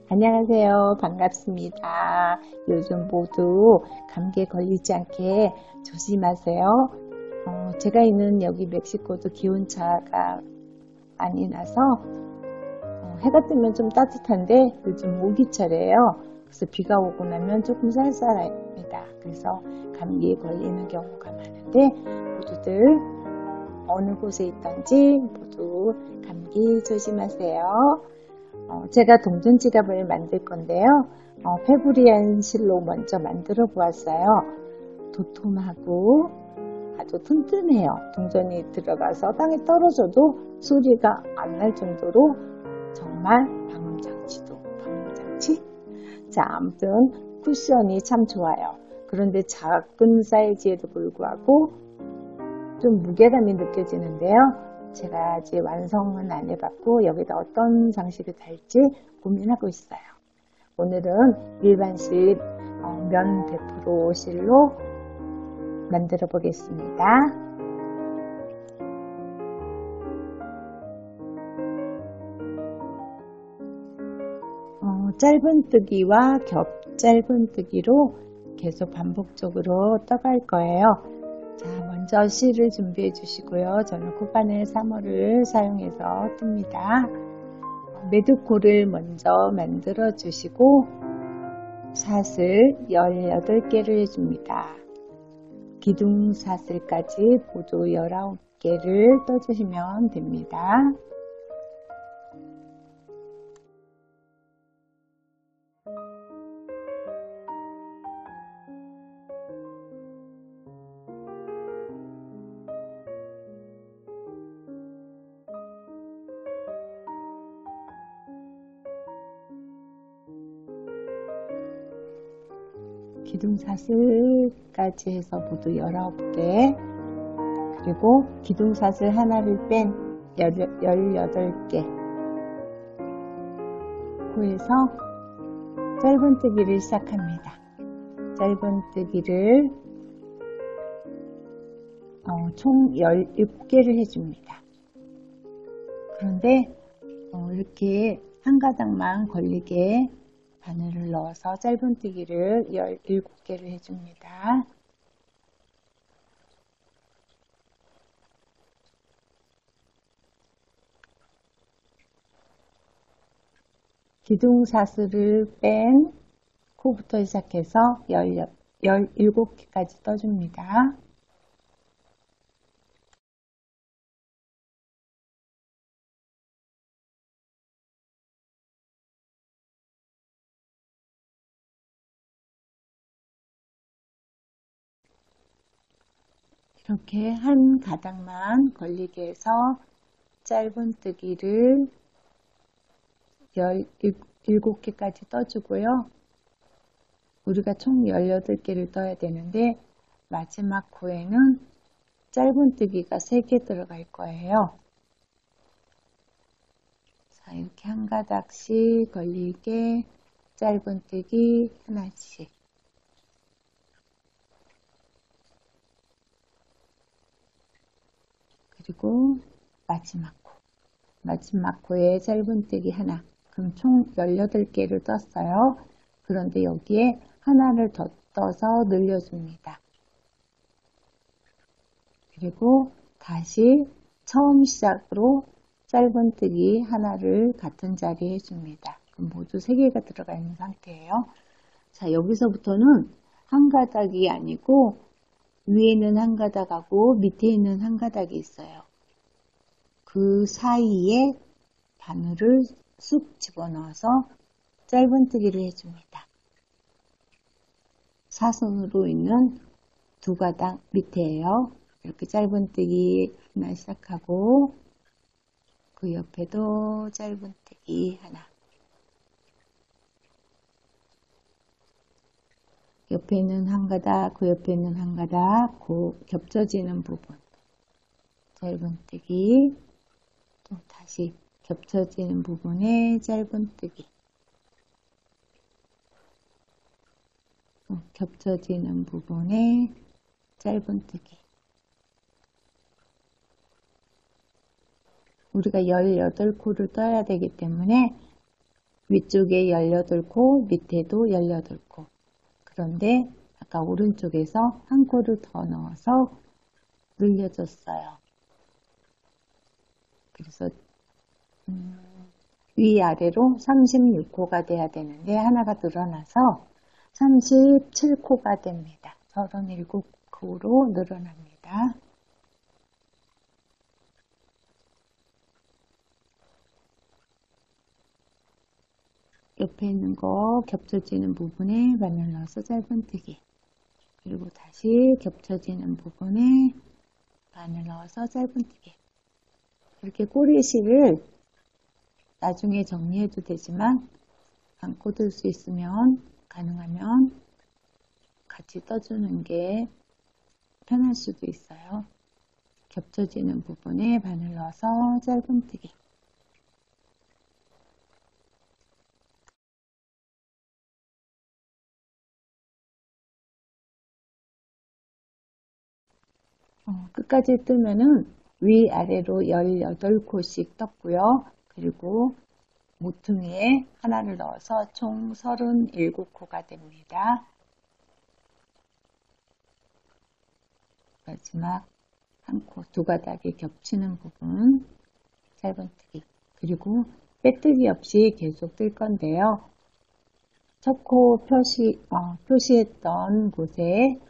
안녕하세요. 반갑습니다. 요즘 모두 감기에 걸리지 않게 조심하세요. 제가 있는 여기 멕시코도 기온차가 많이 나서 해가 뜨면 좀 따뜻한데 요즘 모기철이에요. 그래서 비가 오고 나면 조금 쌀쌀합니다. 그래서 감기에 걸리는 경우가 많은데 모두들 어느 곳에 있던지 모두 감기 조심하세요. 제가 동전 지갑을 만들 건데요. 페브리안 실로 먼저 만들어 보았어요. 도톰하고 아주 튼튼해요. 동전이 들어가서 땅에 떨어져도 소리가 안 날 정도로 정말 방음장치도 방음장치? 자, 아무튼 쿠션이 참 좋아요. 그런데 작은 사이즈에도 불구하고 좀 무게감이 느껴지는데요. 제가 아직 완성은 안 해봤고 여기다 어떤 장식을 달지 고민하고 있어요. 오늘은 일반식 면 100% 실로 만들어 보겠습니다. 짧은뜨기와 짧은뜨기로 계속 반복적으로 떠갈 거예요. 자, 먼저 실을 준비해 주시고요. 저는 코바늘 3호를 사용해서 뜹니다. 매듭코를 먼저 만들어 주시고 샷을 18개를 해줍니다. 기둥샷을까지 모두 19개를 떠주시면 됩니다. 기둥사슬까지 해서 모두 19개, 그리고 기둥사슬 하나를 뺀 18개 코에서 짧은뜨기를 시작합니다. 짧은뜨기를 총 17개를 해줍니다. 그런데 이렇게 한 가닥만 걸리게 바늘을 넣어서 짧은뜨기를 17개를 해줍니다. 기둥사슬을 뺀 코부터 시작해서 17개까지 떠줍니다. 이렇게 한 가닥만 걸리게 해서 짧은뜨기를 17개까지 떠주고요. 우리가 총 18개를 떠야 되는데 마지막 코에는 짧은뜨기가 3개 들어갈 거예요. 자, 이렇게 한 가닥씩 걸리게 짧은뜨기 하나씩. 그리고 마지막 코에 짧은뜨기 하나. 그럼 총 18개를 떴어요. 그런데 여기에 하나를 더 떠서 늘려줍니다. 그리고 다시 처음 시작으로 짧은뜨기 하나를 같은 자리에 해줍니다. 그럼 모두 3개가 들어가 있는 상태예요. 자, 여기서부터는 한 가닥이 아니고 위에는 한 가닥하고 밑에 있는 한 가닥이 있어요. 그 사이에 바늘을 쑥 집어넣어서 짧은뜨기를 해줍니다. 사선으로 있는 두 가닥 밑에예요. 이렇게 짧은뜨기 하나 시작하고 그 옆에도 짧은뜨기 하나, 옆에는 한 가닥, 그 옆에는 한 가닥, 그 겹쳐지는 부분 짧은뜨기, 또 다시 겹쳐지는 부분에 짧은뜨기, 겹쳐지는 부분에 짧은뜨기. 우리가 18코를 떠야 되기 때문에 위쪽에 18코, 밑에도 18코. 그런데 아까 오른쪽에서 한 코를 더 넣어서 늘려줬어요. 그래서 위아래로 36코가 돼야 되는데 하나가 늘어나서 37코가 됩니다. 37코로 늘어납니다. 옆에 있는 거 겹쳐지는 부분에 바늘 넣어서 짧은뜨기, 그리고 다시 겹쳐지는 부분에 바늘 넣어서 짧은뜨기. 이렇게 꼬리실을 나중에 정리해도 되지만 감고 들 수 있으면, 가능하면 같이 떠주는 게 편할 수도 있어요. 겹쳐지는 부분에 바늘 넣어서 짧은뜨기. 끝까지 뜨면은 위아래로 18코씩 떴고요. 그리고 모퉁이에 하나를 넣어서 총 37코가 됩니다. 마지막 한 코, 두 가닥이 겹치는 부분 짧은뜨기, 그리고 빼뜨기 없이 계속 뜰 건데요. 첫 코 표시했던 곳에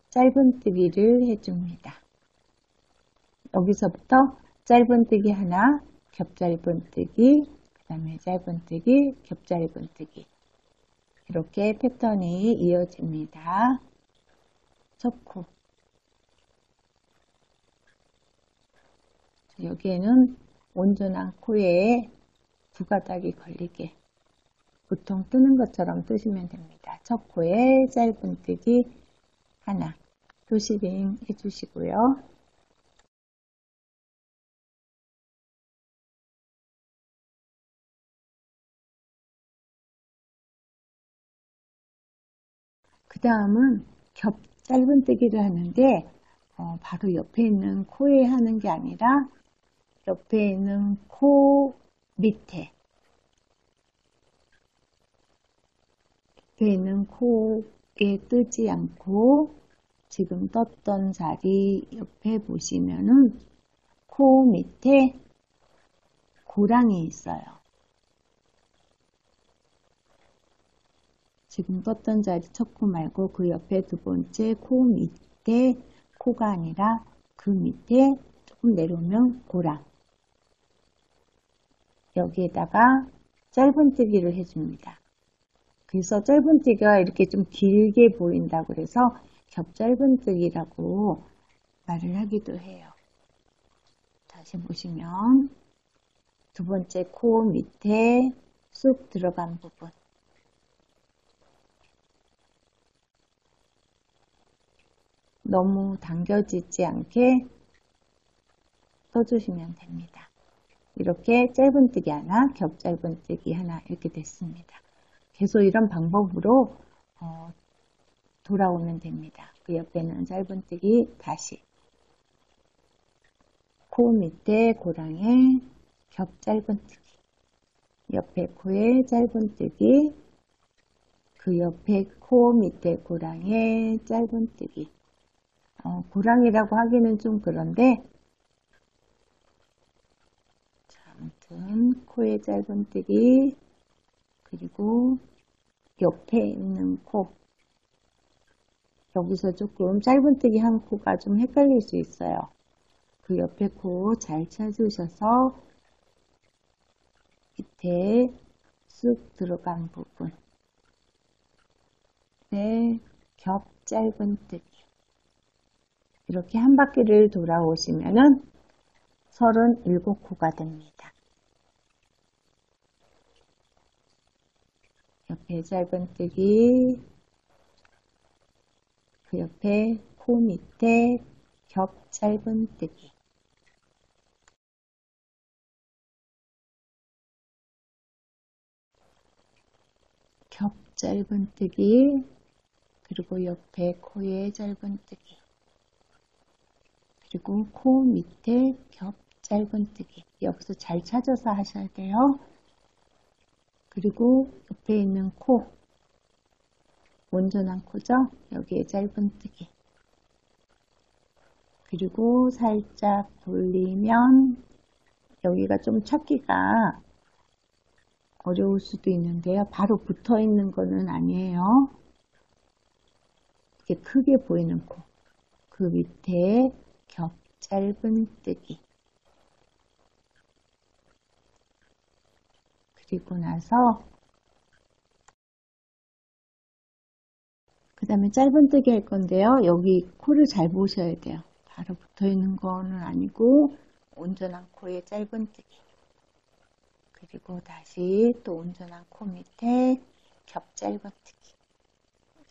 짧은뜨기를 해줍니다. 여기서부터 짧은뜨기 하나, 겹짧은뜨기, 그 다음에 짧은뜨기, 겹짧은뜨기, 이렇게 패턴이 이어집니다. 첫 코. 여기에는 온전한 코에 두 가닥이 걸리게 보통 뜨는 것처럼 뜨시면 됩니다. 첫 코에 짧은뜨기 하나, 표시링 해주시고요. 그 다음은 짧은뜨기를 하는데 바로 옆에 있는 코에 하는 게 아니라 옆에 있는 코 밑에, 옆에 있는 코에 뜨지 않고 지금 떴던 자리 옆에 보시면은 코 밑에 고랑이 있어요. 지금 떴던 자리 첫 코 말고 그 옆에 두 번째 코 밑에 코가 아니라 그 밑에 조금 내려오면 고랑. 여기에다가 짧은뜨기를 해줍니다. 그래서 짧은뜨기가 이렇게 좀 길게 보인다고 그래서 겹짧은뜨기라고 말을 하기도 해요. 다시 보시면 두 번째 코 밑에 쑥 들어간 부분, 너무 당겨지지 않게 떠주시면 됩니다. 이렇게 짧은뜨기 하나, 겹짧은뜨기 하나 이렇게 됐습니다. 계속 이런 방법으로 돌아오면 됩니다. 그 옆에는 짧은뜨기 다시, 코 밑에 고랑에 겹짧은뜨기, 옆에 코에 짧은뜨기, 그 옆에 코 밑에 고랑에 짧은뜨기. 고랑이라고 하기는 좀 그런데, 아무튼 코에 짧은뜨기, 그리고 옆에 있는 코, 여기서 조금 짧은뜨기 한 코가 좀 헷갈릴 수 있어요. 그 옆에 코 잘 찾으셔서 밑에 쑥 들어간 부분, 네, 겹짧은뜨기. 이렇게 한 바퀴를 돌아오시면은 37코가 됩니다. 옆에 짧은뜨기, 그 옆에 코 밑에 겹짧은뜨기, 겹짧은뜨기, 그리고 옆에 코에 짧은뜨기, 그리고 코 밑에 겹짧은뜨기. 여기서 잘 찾아서 하셔야 돼요. 그리고 옆에 있는 코, 온전한 코죠? 여기에 짧은뜨기. 그리고 살짝 돌리면 여기가 좀 찾기가 어려울 수도 있는데요. 바로 붙어 있는 거는 아니에요. 이렇게 크게 보이는 코. 그 밑에 겹 짧은뜨기. 그리고 나서 그 다음에 짧은뜨기 할 건데요. 여기 코를 잘 보셔야 돼요. 바로 붙어 있는 거는 아니고 온전한 코에 짧은뜨기. 그리고 다시 또 온전한 코 밑에 겹 짧은뜨기.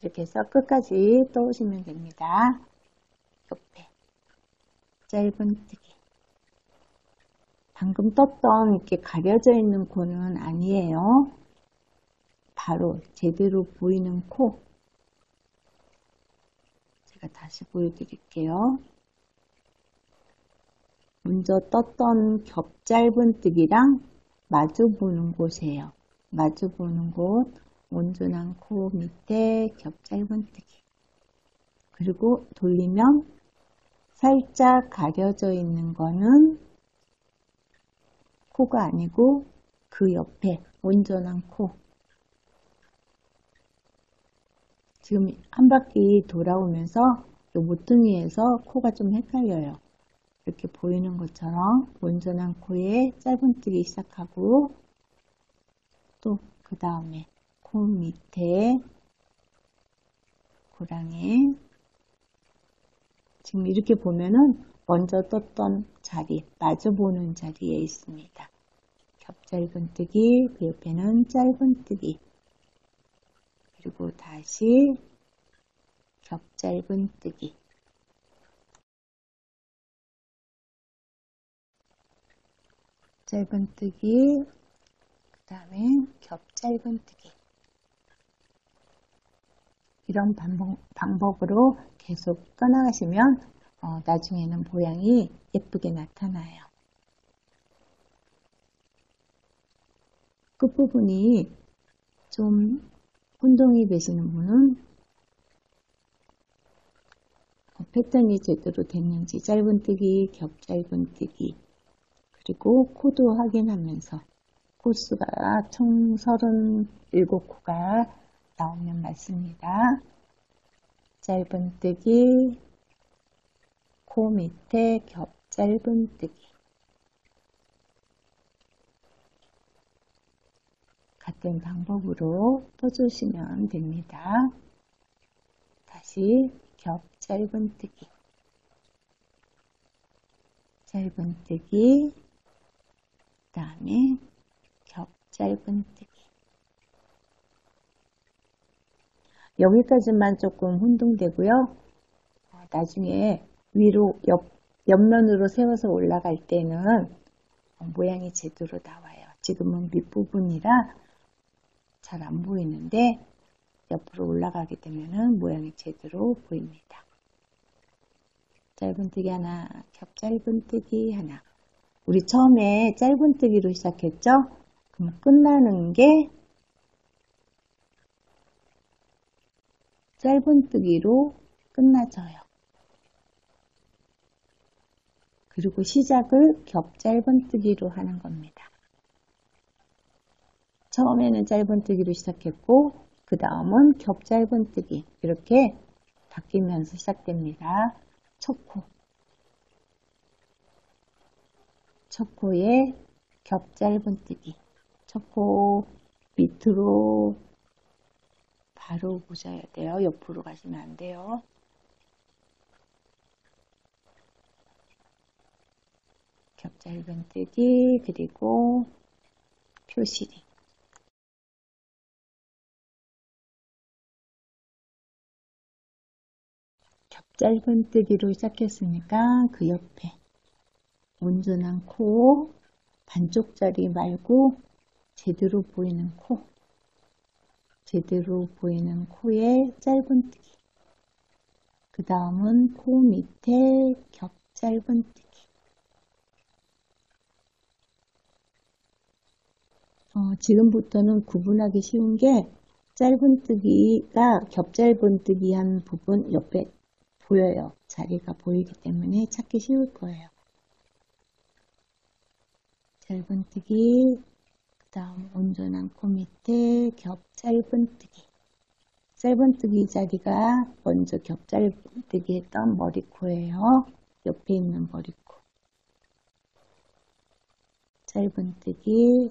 이렇게 해서 끝까지 떠오시면 됩니다. 옆에 짧은뜨기. 방금 떴던 이렇게 가려져 있는 코는 아니에요. 바로 제대로 보이는 코. 제가 다시 보여드릴게요. 먼저 떴던 겹 짧은뜨기랑 마주보는 곳이에요. 마주보는 곳, 온전한 코 밑에 겹 짧은뜨기. 그리고 돌리면 살짝 가려져 있는 거는 코가 아니고 그 옆에 온전한 코. 지금 한 바퀴 돌아오면서 이 모퉁이에서 코가 좀 헷갈려요. 이렇게 보이는 것처럼 온전한 코에 짧은뜨기 시작하고 또 그 다음에 코 밑에 고랑이 지금 이렇게 보면은 먼저 떴던 자리, 마주보는 자리에 있습니다. 겹 짧은뜨기, 그 옆에는 짧은뜨기, 그리고 다시 겹 짧은뜨기. 짧은뜨기, 그 다음에 겹 짧은뜨기. 이런 방법으로 계속 떠나가시면 나중에는 모양이 예쁘게 나타나요. 끝부분이 좀 혼동이 되시는 분은 패턴이 제대로 됐는지 짧은뜨기, 겹 짧은뜨기, 그리고 코도 확인하면서 코수가 총 37코가 나오면 맞습니다. 짧은뜨기, 코 밑에 겹 짧은뜨기. 같은 방법으로 떠주시면 됩니다. 다시 겹 짧은뜨기, 짧은뜨기, 그 다음에 겹 짧은뜨기. 여기까지만 조금 혼동되고요. 나중에 위로 옆면으로 세워서 올라갈 때는 모양이 제대로 나와요. 지금은 밑부분이라 잘 안 보이는데 옆으로 올라가게 되면 모양이 제대로 보입니다. 짧은뜨기 하나, 겹 짧은뜨기 하나. 우리 처음에 짧은뜨기로 시작했죠? 그럼 끝나는 게 짧은뜨기로 끝나져요. 그리고 시작을 겹 짧은뜨기로 하는 겁니다. 처음에는 짧은뜨기로 시작했고 그 다음은 겹 짧은뜨기 이렇게 바뀌면서 시작됩니다. 첫 코에 겹 짧은뜨기, 첫 코 밑으로 바로 보셔야 돼요. 옆으로 가시면 안 돼요. 겹 짧은뜨기, 그리고 표시링. 겹 짧은뜨기로 시작했으니까 그 옆에 온전한 코, 반쪽짜리 말고 제대로 보이는 코, 제대로 보이는 코에 짧은뜨기. 그 다음은 코 밑에 겹 짧은뜨기. 지금부터는 구분하기 쉬운 게 짧은뜨기가 겹짧은뜨기 한 부분 옆에 보여요. 자리가 보이기 때문에 찾기 쉬울 거예요. 짧은뜨기, 그 다음 온전한 코 밑에 겹짧은뜨기. 짧은뜨기 자리가 먼저 겹짧은뜨기 했던 머리코예요. 옆에 있는 머리코. 짧은뜨기.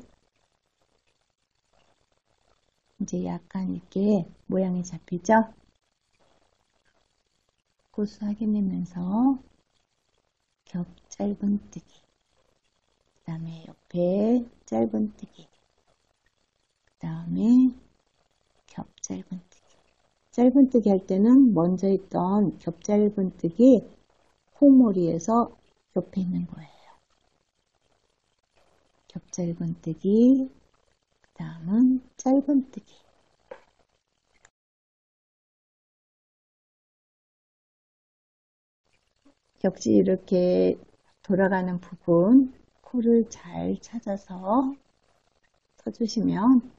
이제 약간 이렇게 모양이 잡히죠? 코수 확인하면서 겹짧은뜨기. 그 다음에 옆에 짧은뜨기. 그 다음에 겹짧은뜨기. 짧은뜨기 할 때는 먼저 있던 겹짧은뜨기 콩머리에서 옆에 있는 거예요. 겹짧은뜨기, 그 다음은 짧은뜨기. 역시 이렇게 돌아가는 부분 코를 잘 찾아서 떠주시면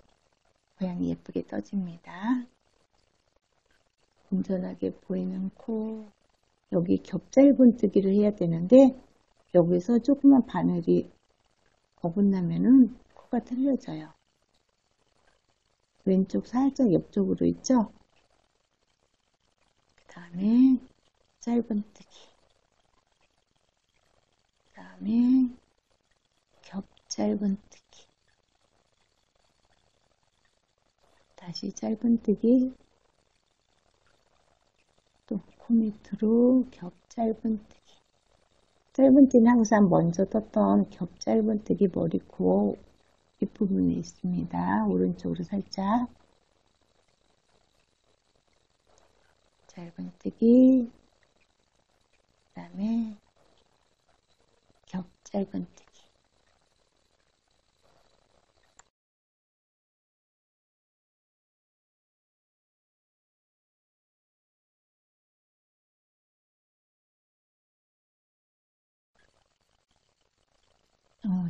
모양이 예쁘게 떠집니다. 온전하게 보이는 코, 여기 겹짧은뜨기를 해야 되는데 여기서 조그만 바늘이 어긋나면은 코가 틀려져요. 왼쪽 살짝 옆쪽으로 있죠? 그 다음에 짧은뜨기. 그 다음에 겹짧은뜨기. 다시 짧은뜨기. 또 코 밑으로 겹짧은뜨기. 짧은뜨기는 항상 먼저 떴던 겹짧은뜨기 머리코 윗부분에 있습니다. 오른쪽으로 살짝. 짧은뜨기. 그 다음에 겹짧은뜨기.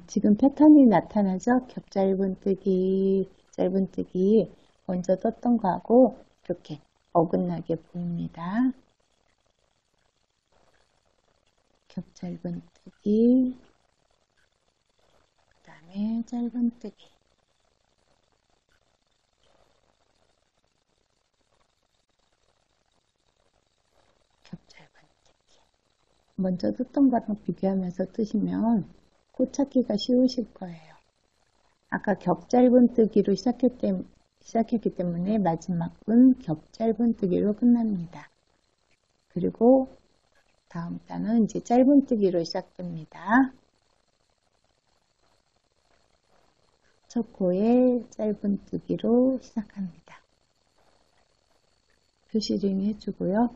지금 패턴이 나타나죠? 겹짧은뜨기, 짧은뜨기 먼저 떴던 거하고 이렇게 어긋나게 보입니다. 겹짧은뜨기, 그 다음에 짧은뜨기. 겹짧은뜨기. 먼저 떴던 거랑 비교하면서 뜨시면 코 찾기가 쉬우실 거예요. 아까 겹짧은뜨기로 시작했기 때문에 마지막은 겹짧은뜨기로 끝납니다. 그리고 다음 단은 이제 짧은뜨기로 시작됩니다. 첫 코에 짧은뜨기로 시작합니다. 표시링 해주고요.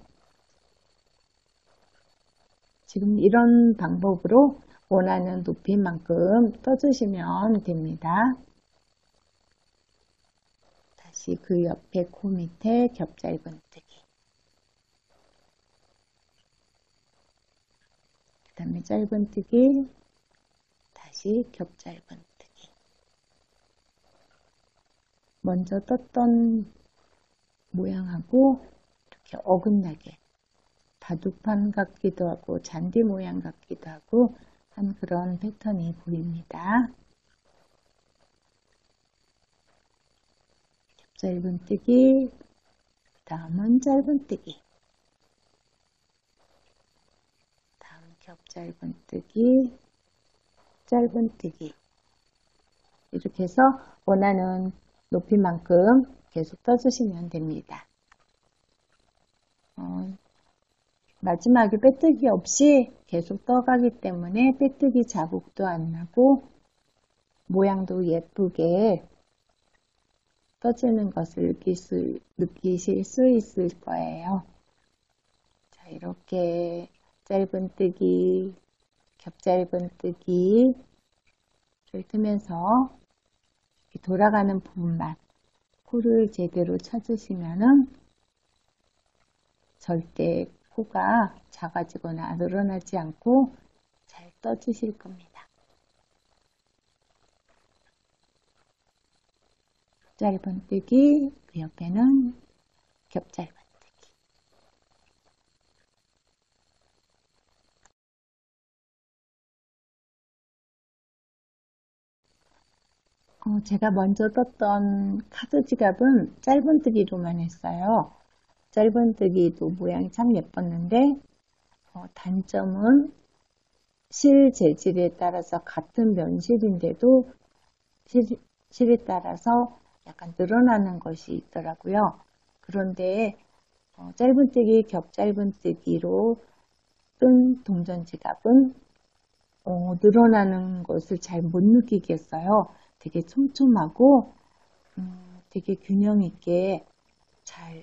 지금 이런 방법으로 원하는 높이만큼 떠주시면 됩니다. 다시 그 옆에 코 밑에 겹짧은뜨기. 그 다음에 짧은뜨기. 다시 겹짧은뜨기. 먼저 떴던 모양하고 이렇게 어긋나게 바둑판 같기도 하고 잔디 모양 같기도 하고 한 그런 패턴이 보입니다. 겹짧은뜨기, 다음은 짧은뜨기, 다음 겹짧은뜨기, 짧은뜨기. 이렇게 해서 원하는 높이만큼 계속 떠주시면 됩니다. 마지막에 빼뜨기 없이 계속 떠가기 때문에 빼뜨기 자국도 안 나고 모양도 예쁘게 떠지는 것을 느끼실 수 있을 거예요. 자, 이렇게 짧은뜨기, 겹짧은뜨기를 뜨면서 돌아가는 부분만 코를 제대로 찾으시면은 절대 코가 작아지거나 늘어나지 않고 잘 떠지실 겁니다. 짧은뜨기, 그 옆에는 겹짧은뜨기. 제가 먼저 떴던 카드 지갑은 짧은뜨기로만 했어요. 짧은뜨기도 모양이 참 예뻤는데 단점은 실 재질에 따라서 같은 면실인데도 실에 따라서 약간 늘어나는 것이 있더라고요. 그런데 짧은뜨기, 겹짧은뜨기로 뜬 동전 지갑은 늘어나는 것을 잘 못 느끼겠어요. 되게 촘촘하고 되게 균형 있게 잘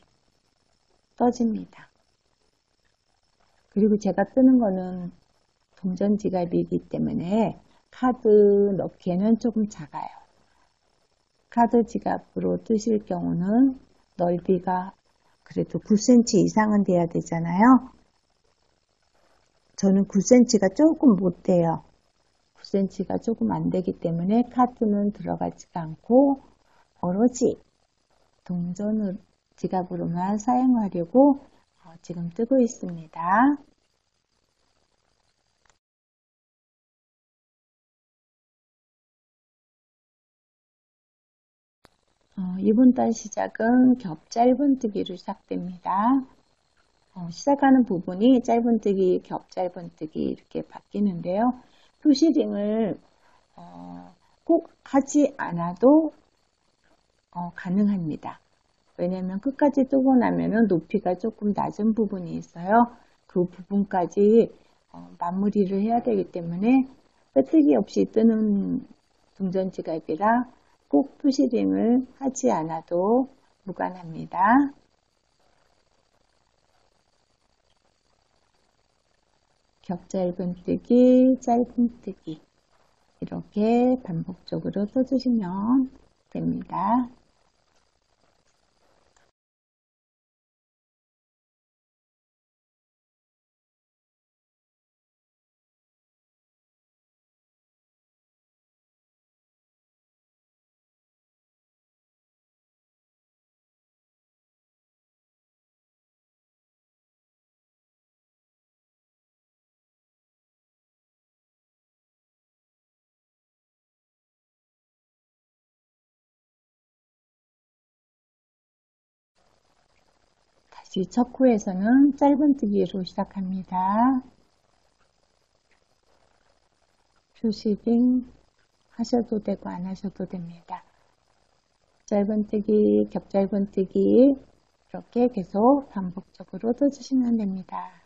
떠집니다. 그리고 제가 뜨는 거는 동전 지갑이기 때문에 카드 넣기에는 조금 작아요. 카드 지갑으로 뜨실 경우는 넓이가 그래도 9cm 이상은 돼야 되잖아요. 저는 9cm가 조금 못 돼요. 9cm가 조금 안 되기 때문에 카드는 들어가지가 않고 오로지 동전 지갑으로만 사용하려고 지금 뜨고 있습니다. 이번 달 시작은 겹짧은뜨기로 시작됩니다. 시작하는 부분이 짧은뜨기, 겹짧은뜨기 이렇게 바뀌는데요. 표시링을 꼭 하지 않아도 가능합니다. 왜냐하면 끝까지 뜨고 나면은 높이가 조금 낮은 부분이 있어요. 그 부분까지 마무리를 해야 되기 때문에 빼뜨기 없이 뜨는 동전 지갑이라 꼭 표시링을 하지 않아도 무관합니다. 겹짧은뜨기, 짧은뜨기 이렇게 반복적으로 떠주시면 됩니다. 다시 첫 코에서는 짧은뜨기로 시작합니다. 표시링 하셔도 되고 안 하셔도 됩니다. 짧은뜨기, 겹짧은뜨기 이렇게 계속 반복적으로 떠주시면 됩니다.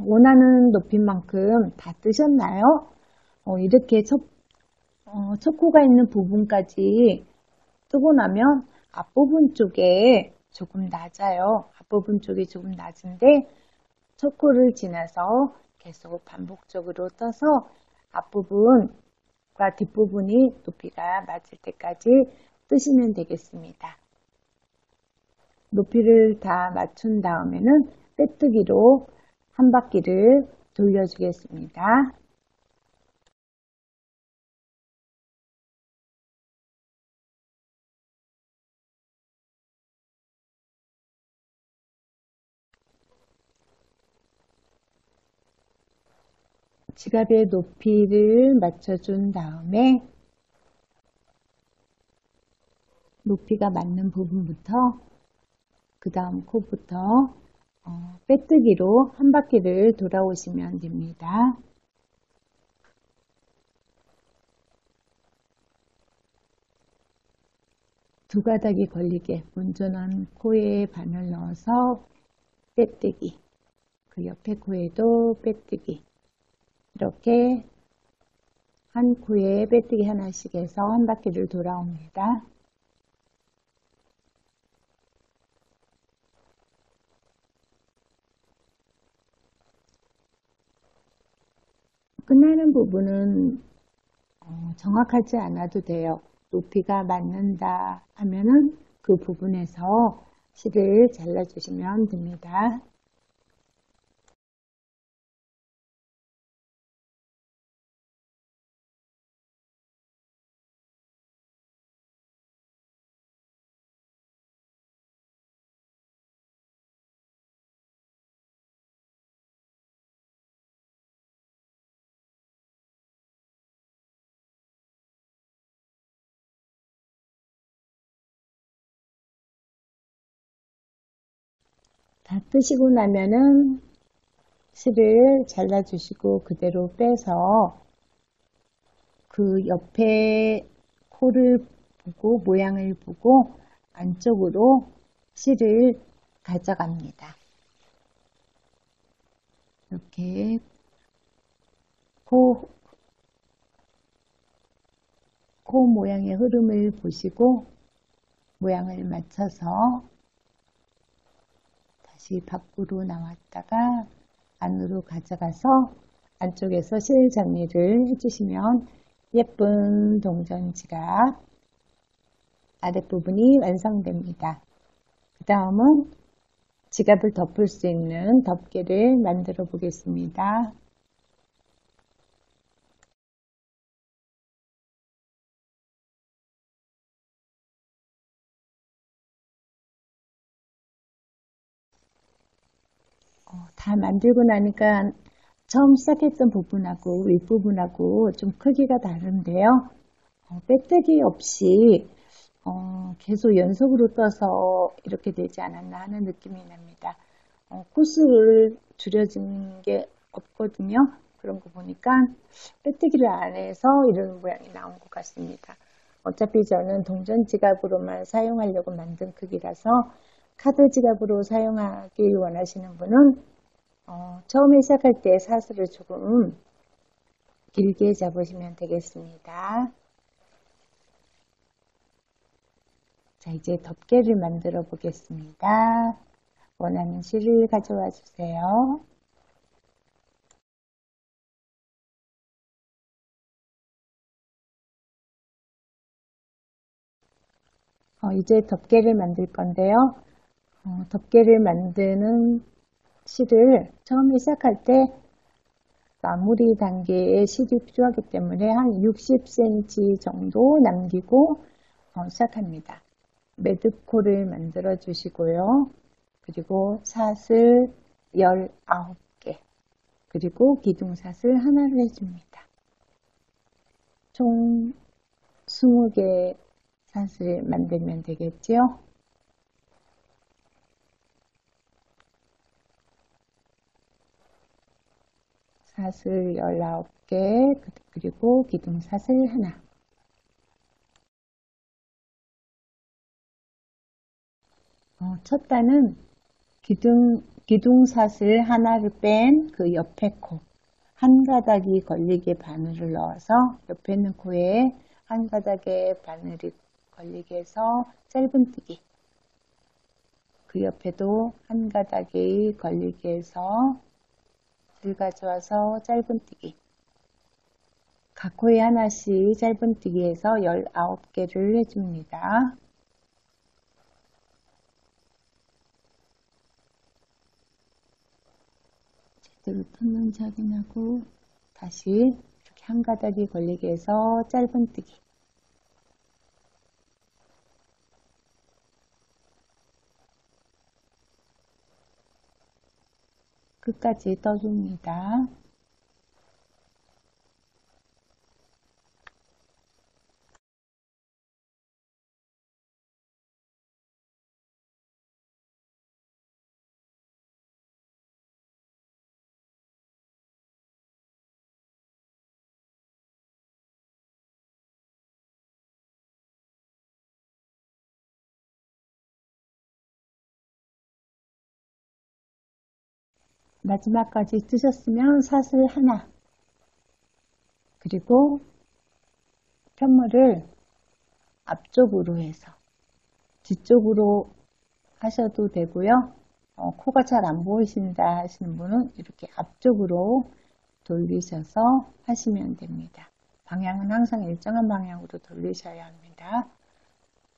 원하는 높이만큼 다 뜨셨나요? 이렇게 첫 코가 있는 부분까지 뜨고 나면 앞부분 쪽에 조금 낮아요. 앞부분 쪽이 조금 낮은데 첫 코를 지나서 계속 반복적으로 떠서 앞부분과 뒷부분이 높이가 맞을 때까지 뜨시면 되겠습니다. 높이를 다 맞춘 다음에는 빼뜨기로 한 바퀴를 돌려주겠습니다. 지갑의 높이를 맞춰준 다음에 높이가 맞는 부분부터 그 다음 코부터 빼뜨기로 한 바퀴를 돌아오시면 됩니다. 두 가닥이 걸리게 온전한 코에 바늘 넣어서 빼뜨기, 그 옆에 코에도 빼뜨기, 이렇게 한 코에 빼뜨기 하나씩 해서 한 바퀴를 돌아옵니다. 끝나는 부분은 정확하지 않아도 돼요. 높이가 맞는다 하면은 그 부분에서 실을 잘라주시면 됩니다. 다 뜨시고 나면은 실을 잘라주시고 그대로 빼서 그 옆에 코를 보고 모양을 보고 안쪽으로 실을 가져갑니다. 이렇게 코 모양의 흐름을 보시고 모양을 맞춰서 다시 밖으로 나왔다가 안으로 가져가서 안쪽에서 실 정리를 해주시면 예쁜 동전 지갑 아랫부분이 완성됩니다. 그 다음은 지갑을 덮을 수 있는 덮개를 만들어 보겠습니다. 다 만들고 나니까 처음 시작했던 부분하고 윗부분하고 좀 크기가 다른데요. 빼뜨기 없이 계속 연속으로 떠서 이렇게 되지 않았나 하는 느낌이 납니다. 코스를 줄여진 게 없거든요. 그런 거 보니까 빼뜨기를 안 해서 이런 모양이 나온 것 같습니다. 어차피 저는 동전 지갑으로만 사용하려고 만든 크기라서 카드 지갑으로 사용하길 원하시는 분은 처음에 시작할 때 사슬을 조금 길게 잡으시면 되겠습니다. 자, 이제 덮개를 만들어 보겠습니다. 원하는 실을 가져와 주세요. 이제 덮개를 만들 건데요. 덮개를 만드는 실을 처음에 시작할 때 마무리 단계에 실이 필요하기 때문에 한 60cm 정도 남기고 시작합니다. 매듭코를 만들어 주시고요. 그리고 사슬 19개 그리고 기둥사슬 하나를 해줍니다. 총 20개 사슬 만들면 되겠죠. 사슬 19개 그리고 기둥사슬 하나. 첫 단은 기둥사슬 하나를 뺀 그 옆에 코 한 가닥이 걸리게 바늘을 넣어서 옆에 있는 코에 한 가닥에 바늘이 걸리게 해서 짧은뜨기 그 옆에도 한 가닥이 걸리게 해서 줄 가져와서 짧은뜨기 각 코에 하나씩 짧은뜨기 해서 19개를 해줍니다. 제대로 떴는지 확인하고 다시 이렇게 한 가닥이 걸리게 해서 짧은뜨기 끝까지 떠줍니다. 마지막까지 뜨셨으면 사슬 하나 그리고 편물을 앞쪽으로 해서 뒤쪽으로 하셔도 되고요. 코가 잘 안 보이신다 하시는 분은 이렇게 앞쪽으로 돌리셔서 하시면 됩니다. 방향은 항상 일정한 방향으로 돌리셔야 합니다.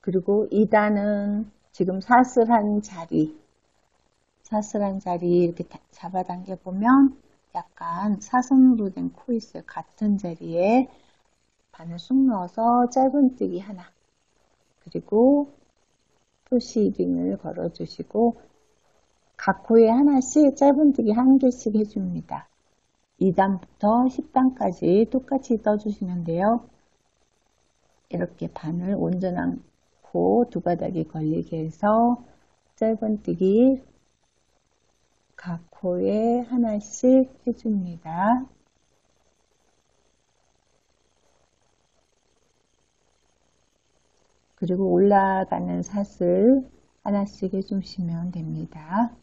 그리고 2단은 지금 사슬한 자리 이렇게 잡아당겨 보면 약간 사선으로 된 코 있어요. 같은 자리에 바늘 쑥 넣어서 짧은뜨기 하나, 그리고 표시링을 걸어주시고 각 코에 하나씩 짧은뜨기 한 개씩 해줍니다. 2단부터 10단까지 똑같이 떠주시면 돼요. 이렇게 바늘 온전한 코 두 가닥이 걸리게 해서 짧은뜨기 각 코에 하나씩 해줍니다. 그리고 올라가는 사슬 하나씩 해주시면 됩니다.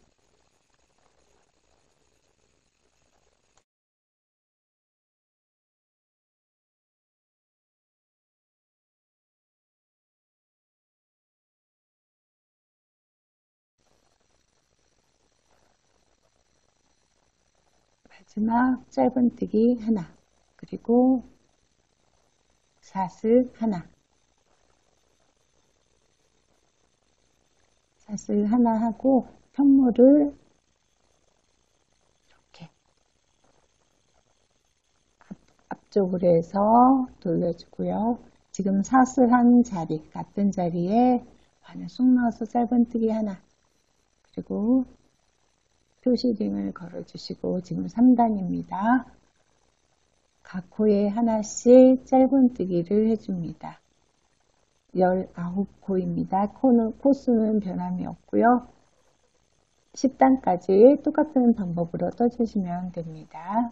마지막 짧은뜨기 하나, 그리고 사슬 하나, 사슬 하나 하고 편물을 이렇게 앞쪽으로 해서 돌려주고요. 지금 사슬한 자리, 같은 자리에 바늘 쑥 넣어서 짧은뜨기 하나, 그리고 표시링을 걸어주시고 지금 3단입니다. 각 코에 하나씩 짧은뜨기를 해줍니다. 19코입니다. 코수는 변함이 없고요. 10단까지 똑같은 방법으로 떠주시면 됩니다.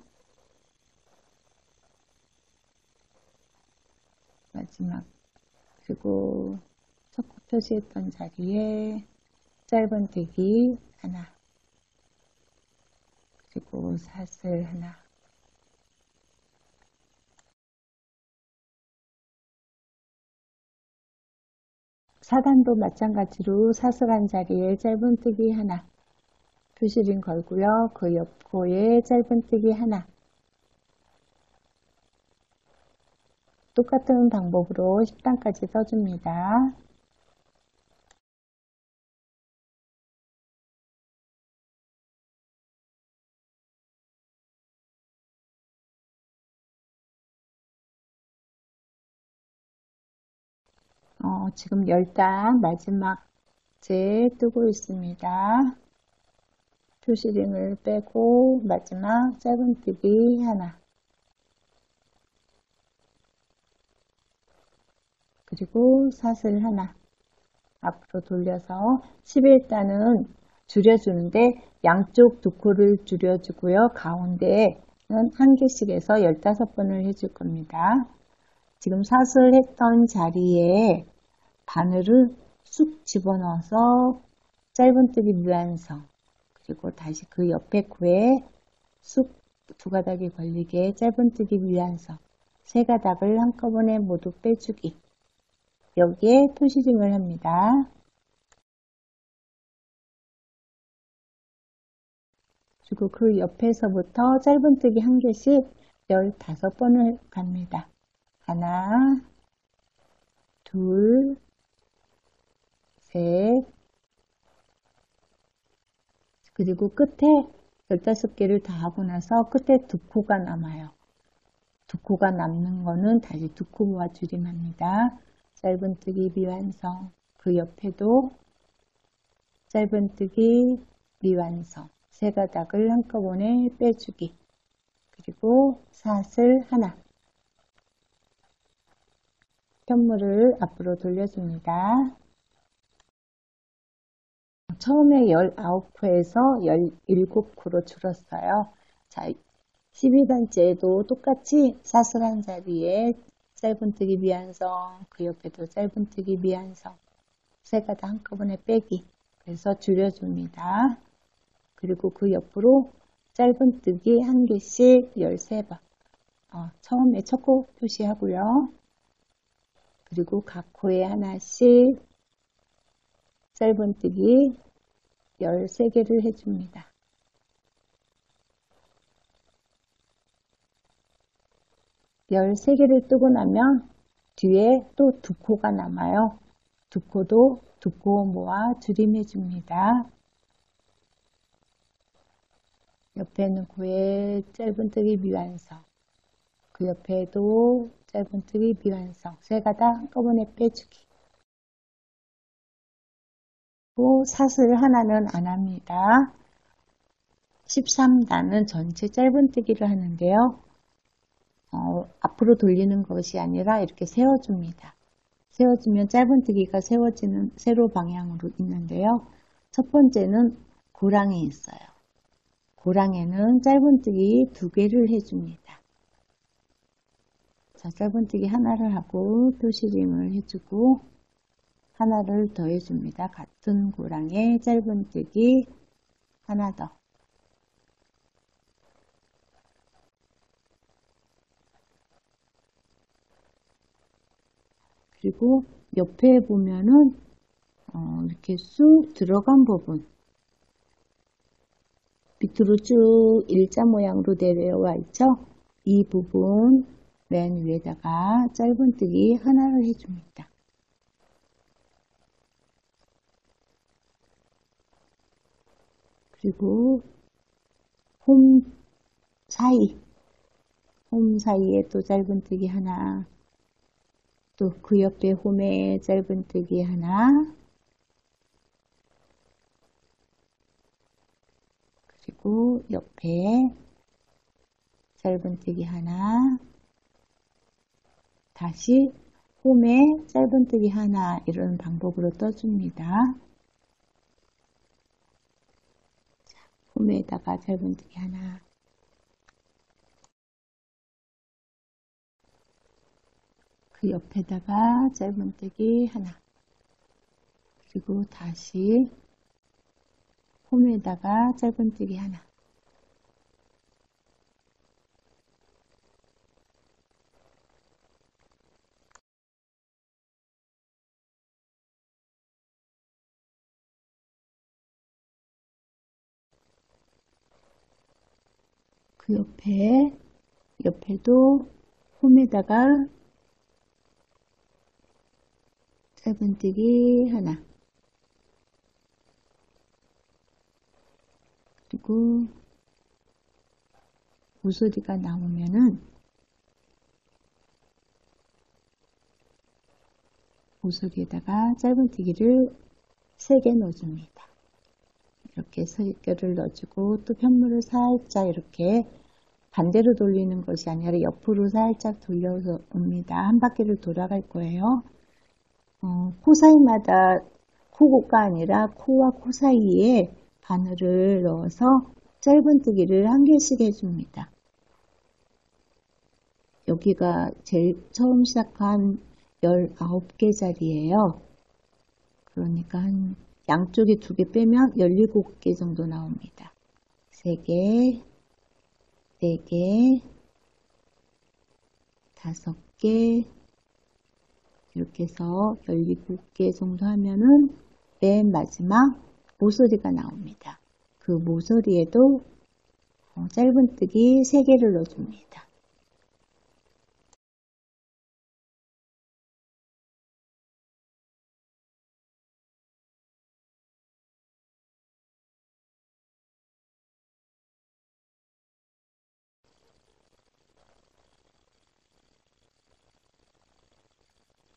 마지막, 그리고 첫 코 표시했던 자리에 짧은뜨기 하나, 그리고 사슬 하나, 사단도 마찬가지로 사슬한 자리에 짧은뜨기 하나, 표시링 걸고요. 그 옆 코에 짧은뜨기 하나, 똑같은 방법으로 10단까지 떠줍니다. 지금 10단 마지막 재 뜨고 있습니다. 표시링을 빼고 마지막 짧은뜨기 하나, 그리고 사슬 하나, 앞으로 돌려서 11단은 줄여주는데 양쪽 두 코를 줄여주고요. 가운데는 한 개씩 해서 15번을 해줄 겁니다. 지금 사슬했던 자리에 바늘을 쑥 집어넣어서 짧은뜨기 미완성, 그리고 다시 그 옆에 코에 쑥 두 가닥이 걸리게 짧은뜨기 미완성, 세 가닥을 한꺼번에 모두 빼주기, 여기에 표시링을 합니다. 그리고 그 옆에서부터 짧은뜨기 한 개씩 15번을 갑니다. 하나, 둘, 셋, 그리고 끝에 15개를 다 하고 나서 끝에 두 코가 남아요. 두 코가 남는 거는 다시 두 코 모아 줄임합니다. 짧은뜨기 미완성, 그 옆에도 짧은뜨기 미완성, 세 가닥을 한꺼번에 빼주기, 그리고 사슬 하나, 편물을 앞으로 돌려줍니다. 처음에 19코에서 17코로 줄었어요. 자, 12단째에도 똑같이 사슬한 자리에 짧은뜨기 미완성, 그 옆에도 짧은뜨기 미완성, 세 가닥 한꺼번에 빼기, 그래서 줄여줍니다. 그리고 그 옆으로 짧은뜨기 한 개씩 13번, 처음에 첫 코 표시하고요. 그리고 각 코에 하나씩 짧은뜨기 13개를 해줍니다. 13개를 뜨고 나면 뒤에 또 두 코가 남아요. 두 코도 두 코 모아 줄임해 줍니다. 옆에 있는 코에 짧은뜨기 미완성, 그 옆에도 짧은뜨기 미완성, 세 가닥 한꺼번에 빼주기. 또 사슬 하나는 안 합니다. 13단은 전체 짧은뜨기를 하는데요. 앞으로 돌리는 것이 아니라 이렇게 세워줍니다. 세워주면 짧은뜨기가 세워지는 세로 방향으로 있는데요. 첫 번째는 고랑에 있어요. 고랑에는 짧은뜨기 2개를 해줍니다. 자, 짧은뜨기 하나를 하고 표시림을 해주고 하나를 더 해줍니다. 같은 고랑에 짧은뜨기 하나 더. 그리고 옆에 보면은 이렇게 쑥 들어간 부분 밑으로 쭉 일자 모양으로 내려와 있죠. 이 부분 맨 위에다가 짧은뜨기 하나를 해줍니다. 그리고 홈 사이에 또 짧은뜨기 하나, 또 그 옆에 홈에 짧은뜨기 하나, 그리고 옆에 짧은뜨기 하나, 다시 홈에 짧은뜨기 하나, 이런 방법으로 떠줍니다. 홈에다가 짧은뜨기 하나, 그 옆에다가 짧은뜨기 하나, 그리고 다시 홈에다가 짧은뜨기 하나, 그 옆에도 홈에다가 짧은뜨기 하나, 그리고 모서리가 나오면은 모서리에다가 짧은뜨기를 3개 넣어줍니다. 이렇게 3개를 넣어주고 또 편물을 살짝 이렇게 반대로 돌리는 것이 아니라 옆으로 살짝 돌려서 옵니다. 한 바퀴를 돌아갈 거예요. 코 사이마다 코가 아니라 코와 코 사이에 바늘을 넣어서 짧은뜨기를 1개씩 해줍니다. 여기가 제일 처음 시작한 19개짜리예요. 그러니까 한 양쪽에 2개 빼면 17개 정도 나옵니다. 3개, 4개, 5개, 이렇게 해서 17개 정도 하면은 맨 마지막 모서리가 나옵니다. 그 모서리에도 짧은뜨기 3개를 넣어줍니다.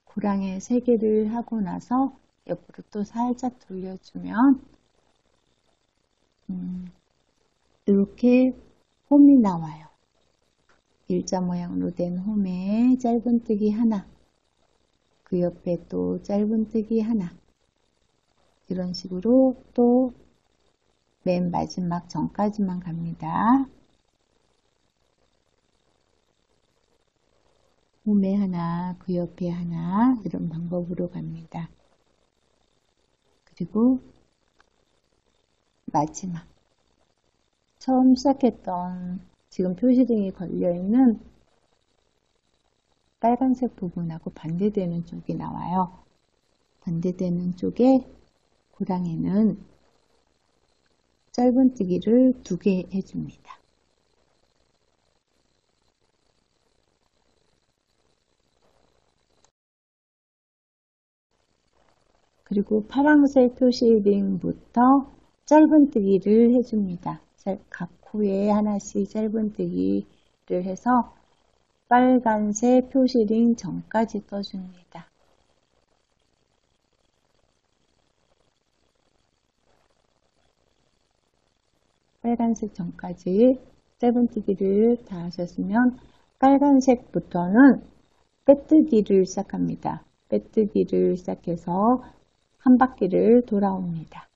고랑에 3개를 하고 나서 옆으로 또 살짝 돌려주면 이렇게 홈이 나와요. 일자 모양으로 된 홈에 짧은뜨기 하나, 그 옆에 또 짧은뜨기 하나, 이런 식으로 또 맨 마지막 전까지만 갑니다. 홈에 하나, 그 옆에 하나, 이런 방법으로 갑니다. 그리고 마지막 처음 시작했던 지금 표시등이 걸려있는 빨간색 부분하고 반대되는 쪽이 나와요. 반대되는 쪽에 고랑에는 짧은뜨기를 2개 해줍니다. 그리고 파란색 표시링부터 짧은뜨기를 해줍니다. 각 코에 하나씩 짧은뜨기를 해서 빨간색 표시링 전까지 떠줍니다. 빨간색 전까지 짧은뜨기를 다 하셨으면 빨간색부터는 빼뜨기를 시작합니다. 빼뜨기를 시작해서 한 바퀴를 돌아옵니다.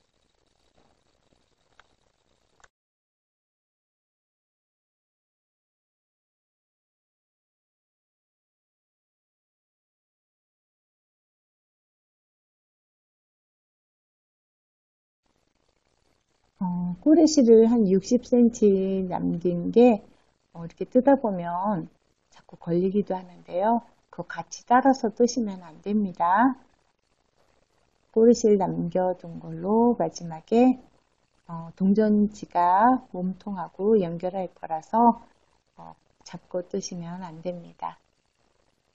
꼬리실을 한 60cm 남긴 게 이렇게 뜯어 보면 자꾸 걸리기도 하는데요. 그거 같이 따라서 뜨시면 안 됩니다. 꼬리실 남겨둔 걸로 마지막에 동전지가 몸통하고 연결할 거라서 잡고 뜨시면 안 됩니다.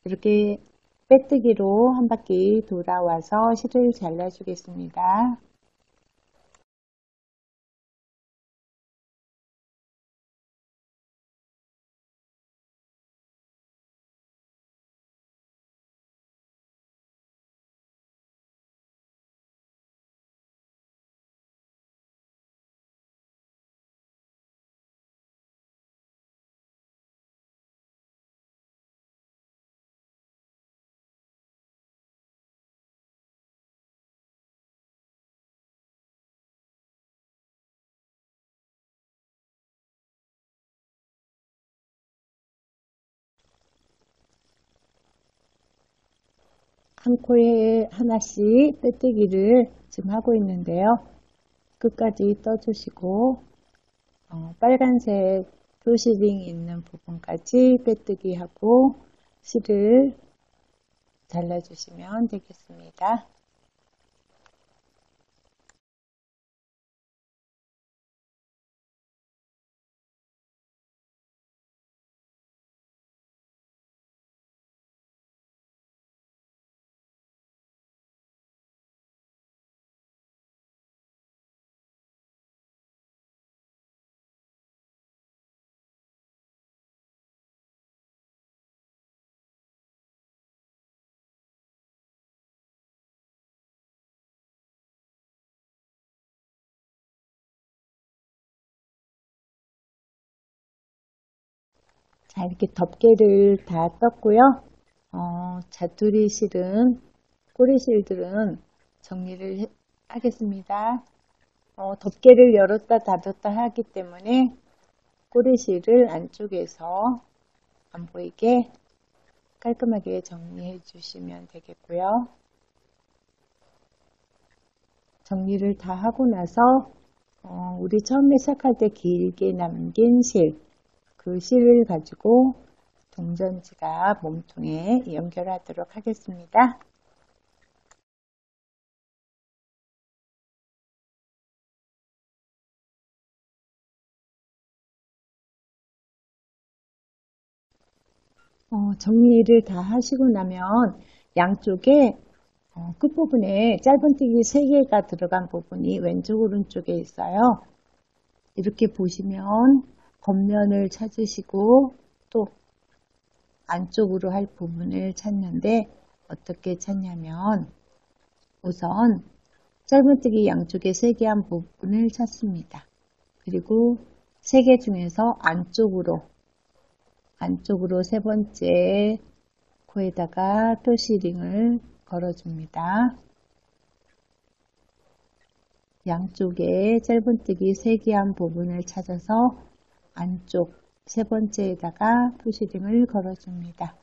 이렇게 빼뜨기로 한 바퀴 돌아와서 실을 잘라주겠습니다. 한 코에 하나씩 빼뜨기를 지금 하고 있는데요. 끝까지 떠주시고 빨간색 표시링이 있는 부분까지 빼뜨기 하고 실을 잘라주시면 되겠습니다. 자, 이렇게 덮개를 다 떴고요. 자투리 실은, 꼬리 실들은 정리를 하겠습니다. 덮개를 열었다 닫았다 하기 때문에 꼬리 실을 안쪽에서 안 보이게 깔끔하게 정리해 주시면 되겠고요. 정리를 다 하고 나서 우리 처음에 시작할 때 길게 남긴 실, 그 실을 가지고 동전지가 몸통에 연결하도록 하겠습니다. 정리를 다 하시고 나면 양쪽에 끝부분에 짧은뜨기 3개가 들어간 부분이 왼쪽 오른쪽에 있어요. 이렇게 보시면 겉면을 찾으시고 또 안쪽으로 할 부분을 찾는데 어떻게 찾냐면 우선 짧은뜨기 양쪽에 3개 한 부분을 찾습니다. 그리고 3개 중에서 안쪽으로 세 번째 코에다가 표시링을 걸어줍니다. 양쪽에 짧은뜨기 3개 한 부분을 찾아서 안쪽 세 번째에다가 표시링을 걸어줍니다.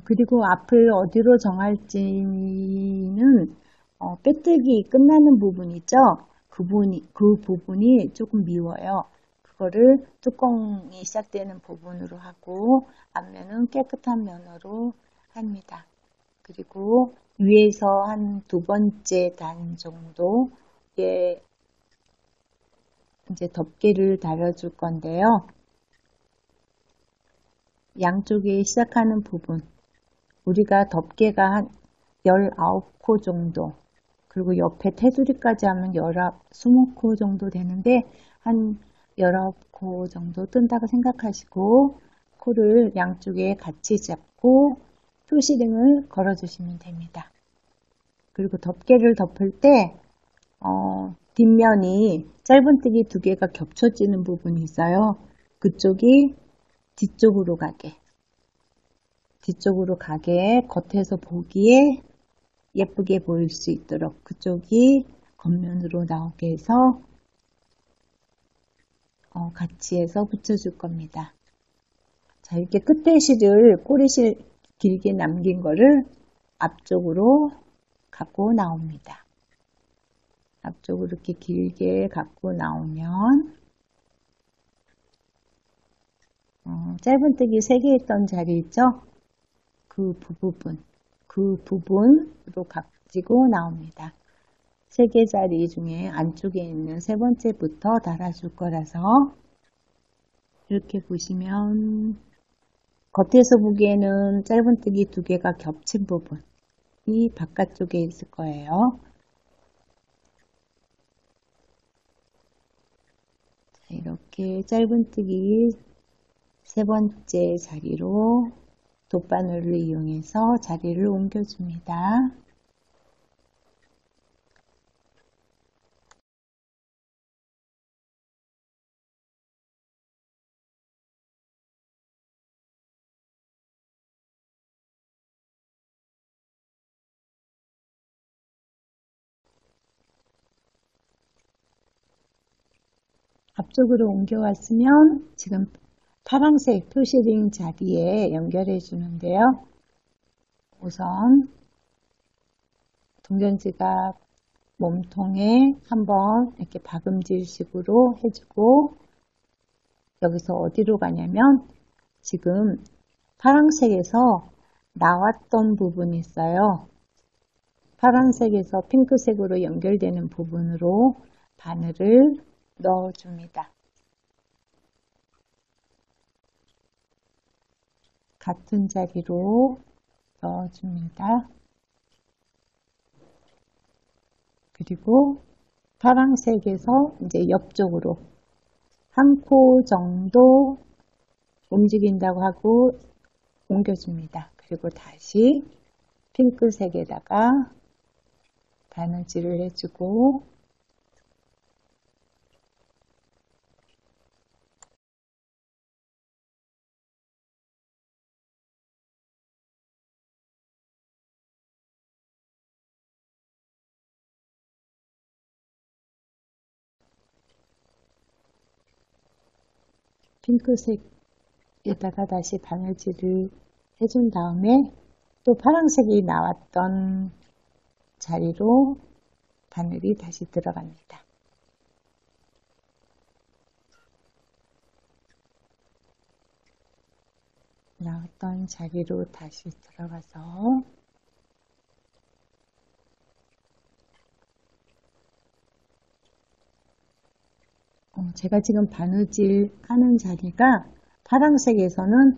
그리고 앞을 어디로 정할지는 빼뜨기 끝나는 부분 있죠? 그 부분이 조금 미워요. 그거를 뚜껑이 시작되는 부분으로 하고 앞면은 깨끗한 면으로 합니다. 그리고 위에서 한 2번째 단 정도에 이제 덮개를 달아줄 건데요. 양쪽에 시작하는 부분, 우리가 덮개가 한 19코 정도, 그리고 옆에 테두리까지 하면 20코 정도 되는데 한 19코 정도 뜬다고 생각하시고 코를 양쪽에 같이 잡고 표시등을 걸어주시면 됩니다. 그리고 덮개를 덮을 때 뒷면이 짧은뜨기 두 개가 겹쳐지는 부분이 있어요. 그쪽이 뒤쪽으로 가게 겉에서 보기에 예쁘게 보일 수 있도록 그쪽이 겉면으로 나오게 해서 같이 해서 붙여줄 겁니다. 자, 이렇게 끝에 실을 꼬리실 길게 남긴 거를 앞쪽으로 갖고 나옵니다. 앞쪽으로 이렇게 길게 갖고 나오면 짧은뜨기 3개 있던 자리 있죠? 그 부분으로 가지고 나옵니다. 3개 자리 중에 안쪽에 있는 3번째부터 달아줄 거라서 이렇게 보시면 겉에서 보기에는 짧은뜨기 2개가 겹친 부분이 바깥쪽에 있을 거예요. 자, 이렇게 짧은뜨기 3번째 자리로 돗바늘을 이용해서 자리를 옮겨줍니다. 앞쪽으로 옮겨왔으면 지금 파란색 표시링 자리에 연결해 주는데요. 우선 동전지갑 몸통에 한번 이렇게 박음질식으로 해주고 여기서 어디로 가냐면 지금 파란색에서 나왔던 부분이 있어요. 파란색에서 핑크색으로 연결되는 부분으로 바늘을 넣어줍니다. 같은 자리로 넣어줍니다. 그리고 파란색에서 이제 옆쪽으로 한 코 정도 움직인다고 하고 옮겨줍니다. 그리고 다시 핑크색에다가 바느질을 해주고 핑크색에다가 다시 바느질을 해준 다음에 또 파란색이 나왔던 자리로 바늘이 다시 들어갑니다. 나왔던 자리로 다시 들어가서 제가 지금 바느질 하는 자리가 파란색에서는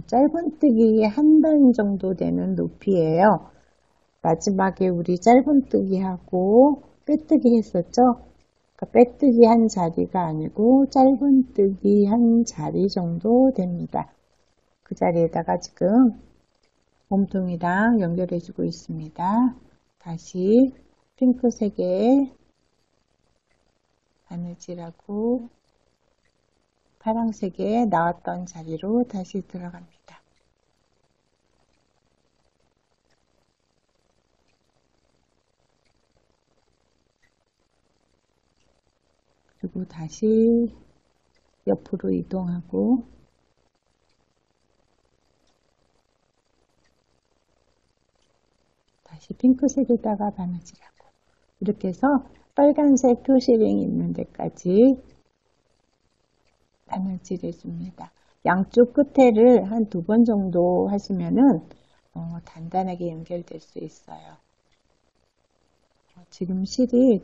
짧은뜨기 한 단 정도 되는 높이예요. 마지막에 우리 짧은뜨기하고 빼뜨기 했었죠? 그러니까 빼뜨기 한 자리가 아니고 짧은뜨기 한 자리 정도 됩니다. 그 자리에다가 지금 몸통이랑 연결해주고 있습니다. 다시 핑크색에 바느질하고 파란색에 나왔던 자리로 다시 들어갑니다. 그리고 다시 옆으로 이동하고 다시 핑크색에다가 바느질하고 이렇게 해서 빨간색 표시링이 있는 데까지 바느질 해줍니다. 양쪽 끝에를 한 2번 정도 하시면은 단단하게 연결될 수 있어요. 지금 실이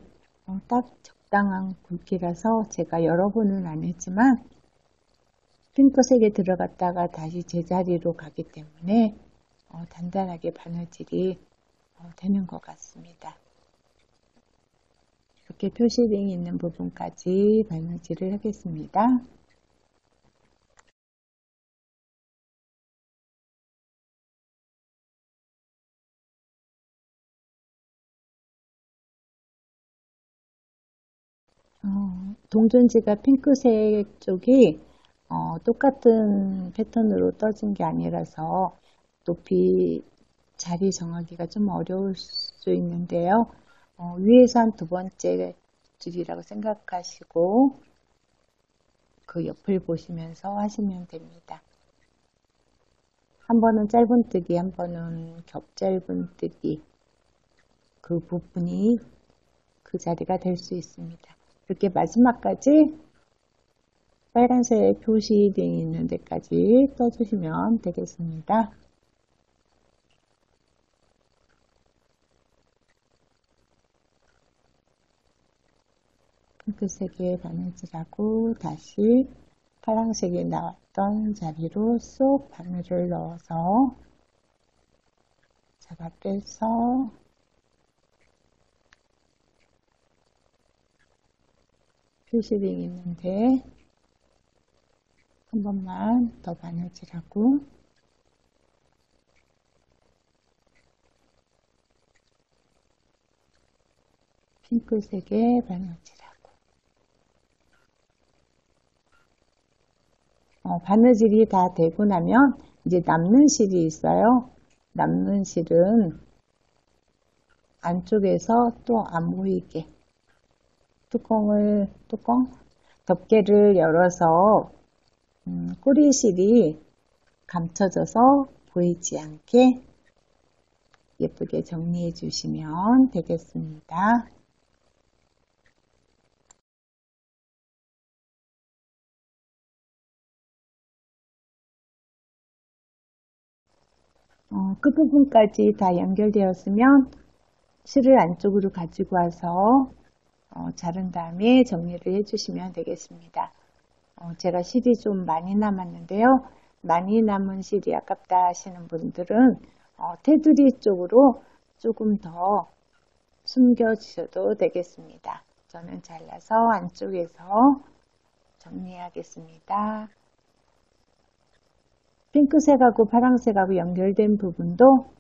딱 적당한 굵기라서 제가 여러 번은 안 했지만 핑크색에 들어갔다가 다시 제자리로 가기 때문에 단단하게 바느질이 되는 것 같습니다. 이렇게 표시링이 있는 부분까지 바느질을 하겠습니다. 동전지가 핑크색 쪽이 똑같은 패턴으로 떠진 게 아니라서 높이 자리 정하기가 좀 어려울 수 있는데요. 위에서 한 두 번째 줄이라고 생각하시고 그 옆을 보시면서 하시면 됩니다. 한 번은 짧은뜨기, 한 번은 겹짧은뜨기, 그 부분이 그 자리가 될 수 있습니다. 이렇게 마지막까지 빨간색 표시되어 있는 데까지 떠주시면 되겠습니다. 핑크색에 바느질하고 다시 파란색에 나왔던 자리로 쏙 바늘을 넣어서 잡아 빼서 표시링 있는데 한 번만 더 바느질하고 핑크색에 바느질하고 바느질이 다 되고 나면 이제 남는 실이 있어요. 남는 실은 안쪽에서 또 안 보이게 덮개를 열어서 꼬리실이 감춰져서 보이지 않게 예쁘게 정리해 주시면 되겠습니다. 끝부분까지 다 연결되었으면 실을 안쪽으로 가지고 와서 자른 다음에 정리를 해주시면 되겠습니다. 제가 실이 좀 많이 남았는데요. 많이 남은 실이 아깝다 하시는 분들은 테두리 쪽으로 조금 더 숨겨 주셔도 되겠습니다. 저는 잘라서 안쪽에서 정리하겠습니다. 핑크색하고 파란색하고 연결된 부분도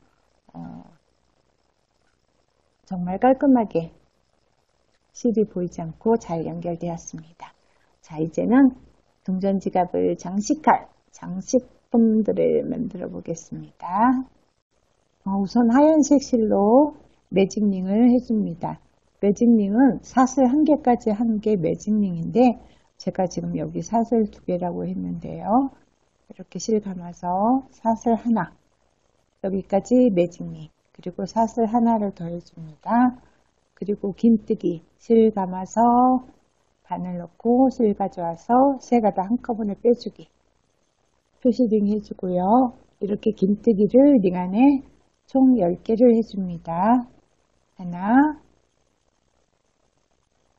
정말 깔끔하게 실이 보이지 않고 잘 연결되었습니다. 자, 이제는 동전 지갑을 장식할 장식품들을 만들어 보겠습니다. 우선 하얀색 실로 매직링을 해줍니다. 매직링은 사슬 1개까지 한 게 매직링인데 제가 지금 여기 사슬 2개라고 했는데요. 이렇게 실 감아서 사슬 하나, 여기까지 매직링, 그리고 사슬 하나를 더 해줍니다. 그리고 긴뜨기, 실 감아서 바늘 넣고 실 가져와서 세 가닥 한꺼번에 빼주기, 표시링 해주고요. 이렇게 긴뜨기를 링 안에 총 10개를 해줍니다. 하나,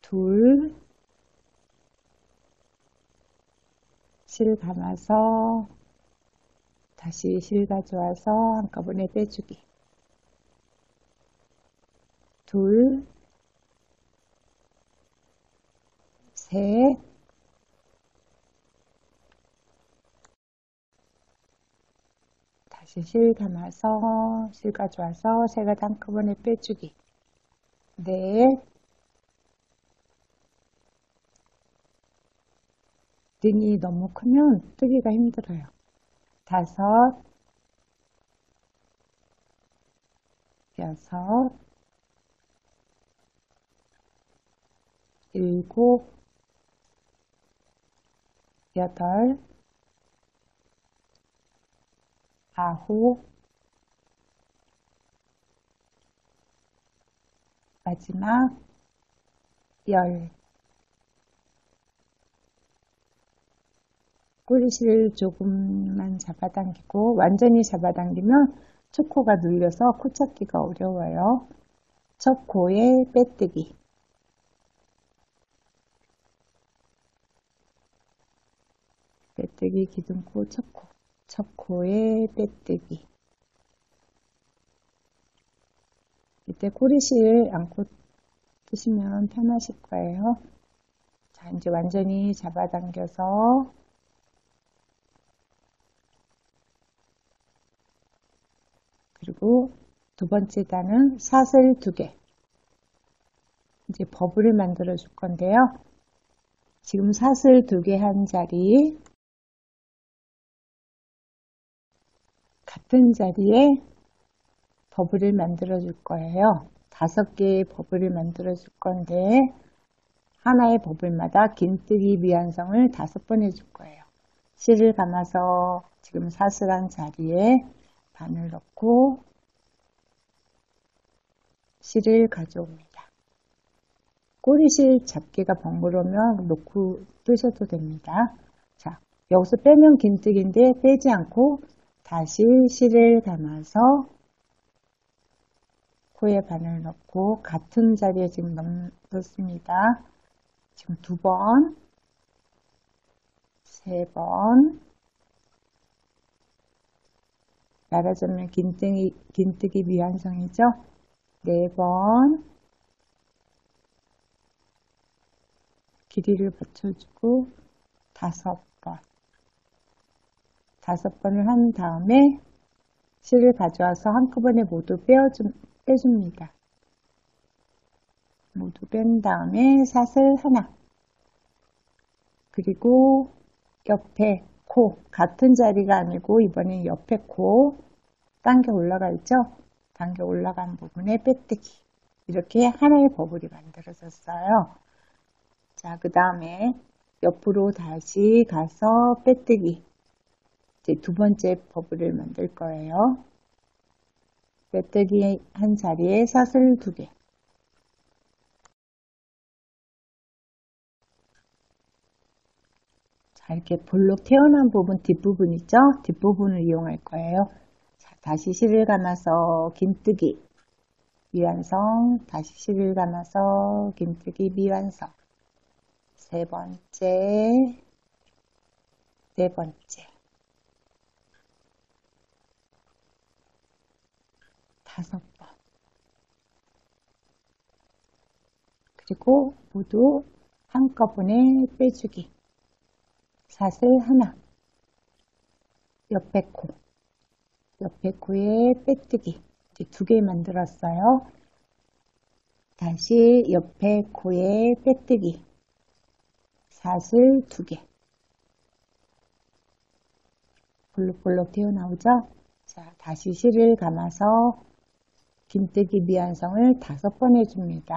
둘, 실 감아서 다시 실 가져와서 한꺼번에 빼주기, 둘, 셋, 다시 실 감아서 실 가져와서 세 가닥 한꺼번에 빼주기, 넷, 링이 너무 크면 뜨기가 힘들어요. 다섯, 여섯, 일곱, 여덟, 아홉, 마지막 열. 꼬리실 조금만 잡아당기고 완전히 잡아당기면 첫 코가 눌려서 코 찾기가 어려워요. 첫 코에 빼뜨기, 빼뜨기, 기둥코, 첫 코, 첫 코에 빼뜨기. 이때 꼬리실 안고 뜨시면 편하실 거예요. 자, 이제 완전히 잡아당겨서 그리고 두 번째 단은 사슬 2개. 이제 버블을 만들어 줄 건데요. 지금 사슬 2개 한 자리, 같은 자리에 버블을 만들어 줄 거예요. 5개의 버블을 만들어 줄 건데 하나의 버블마다 긴뜨기 미완성을 5번 해줄 거예요. 실을 감아서 지금 사슬한 자리에 바늘 넣고 실을 가져옵니다. 꼬리실 잡기가 번거로우면 놓고 뜨셔도 됩니다. 자, 여기서 빼면 긴뜨기인데 빼지 않고 다시 실을 감아서 코에 바늘 넣고 같은 자리에 지금 넣습니다. 지금 2번, 3번, 말하자면 긴뜨기 미완성이죠. 4번, 길이를 붙여주고 5번, 5번을 한 다음에 실을 가져와서 한꺼번에 모두 빼줍니다. 모두 뺀 다음에 사슬 하나, 그리고 옆에 코, 같은 자리가 아니고 이번엔 옆에 코 당겨 올라가 있죠? 당겨 올라간 부분에 빼뜨기. 이렇게 하나의 버블이 만들어졌어요. 자, 그 다음에 옆으로 다시 가서 빼뜨기. 이제 두 번째 버블을 만들 거예요. 빼뜨기 한 자리에 사슬 2개. 자, 이렇게 볼록 태어난 부분 뒷부분 있죠? 뒷부분을 이용할 거예요. 자, 다시 실을 감아서 긴뜨기 미완성, 다시 실을 감아서 긴뜨기 미완성. 3번째, 4번째, 5번. 그리고 모두 한꺼번에 빼주기. 사슬 하나, 옆에 코, 옆에 코에 빼뜨기. 이제 2개 만들었어요. 다시 옆에 코에 빼뜨기. 사슬 2개. 볼록볼록 튀어나오죠? 자, 다시 실을 감아서 긴뜨기 미완성을 5번 해줍니다.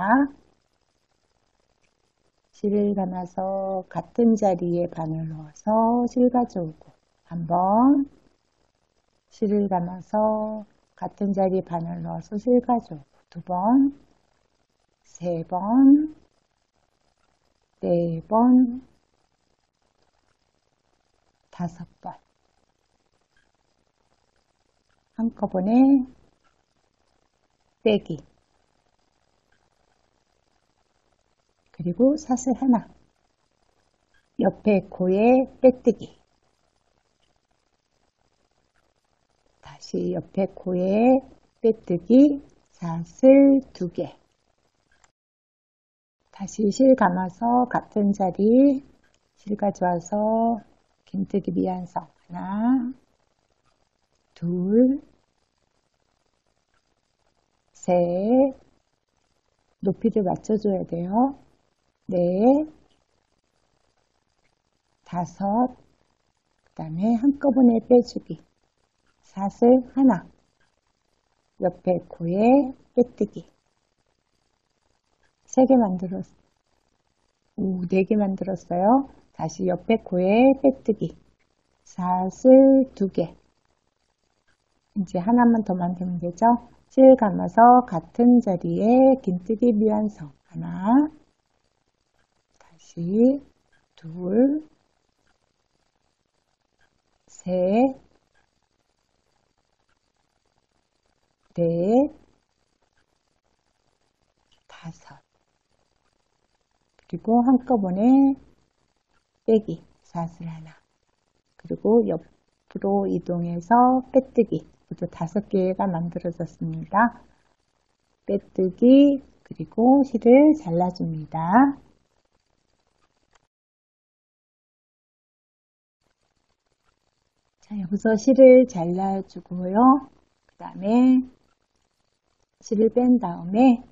실을 감아서 같은 자리에 바늘 넣어서 실 가져오고 한 번, 실을 감아서 같은 자리에 바늘 넣어서 실 가져오고 2번, 3번, 4번, 5번. 한꺼번에 빼기. 그리고 사슬 하나. 옆에 코에 빼뜨기. 다시 옆에 코에 빼뜨기. 사슬 2개. 다시 실 감아서 같은 자리 실 가져와서 긴뜨기 미완성. 하나, 둘, 셋, 높이를 맞춰줘야 돼요. 넷, 5, 그 다음에 한꺼번에 빼주기. 사슬 하나, 옆에 코에 빼뜨기. 3개 만들었어요. 4개 만들었어요. 다시 옆에 코에 빼뜨기. 사슬 2개. 이제 하나만 더 만들면 되죠. 실 감아서 같은 자리에 긴뜨기 미완성. 하나, 다시 둘, 셋, 넷, 5. 그리고 한꺼번에 빼기. 사슬 하나. 그리고 옆으로 이동해서 빼뜨기. 모두 5개가 만들어졌습니다. 빼뜨기, 그리고 실을 잘라줍니다. 자, 여기서 실을 잘라주고요. 그 다음에 실을 뺀 다음에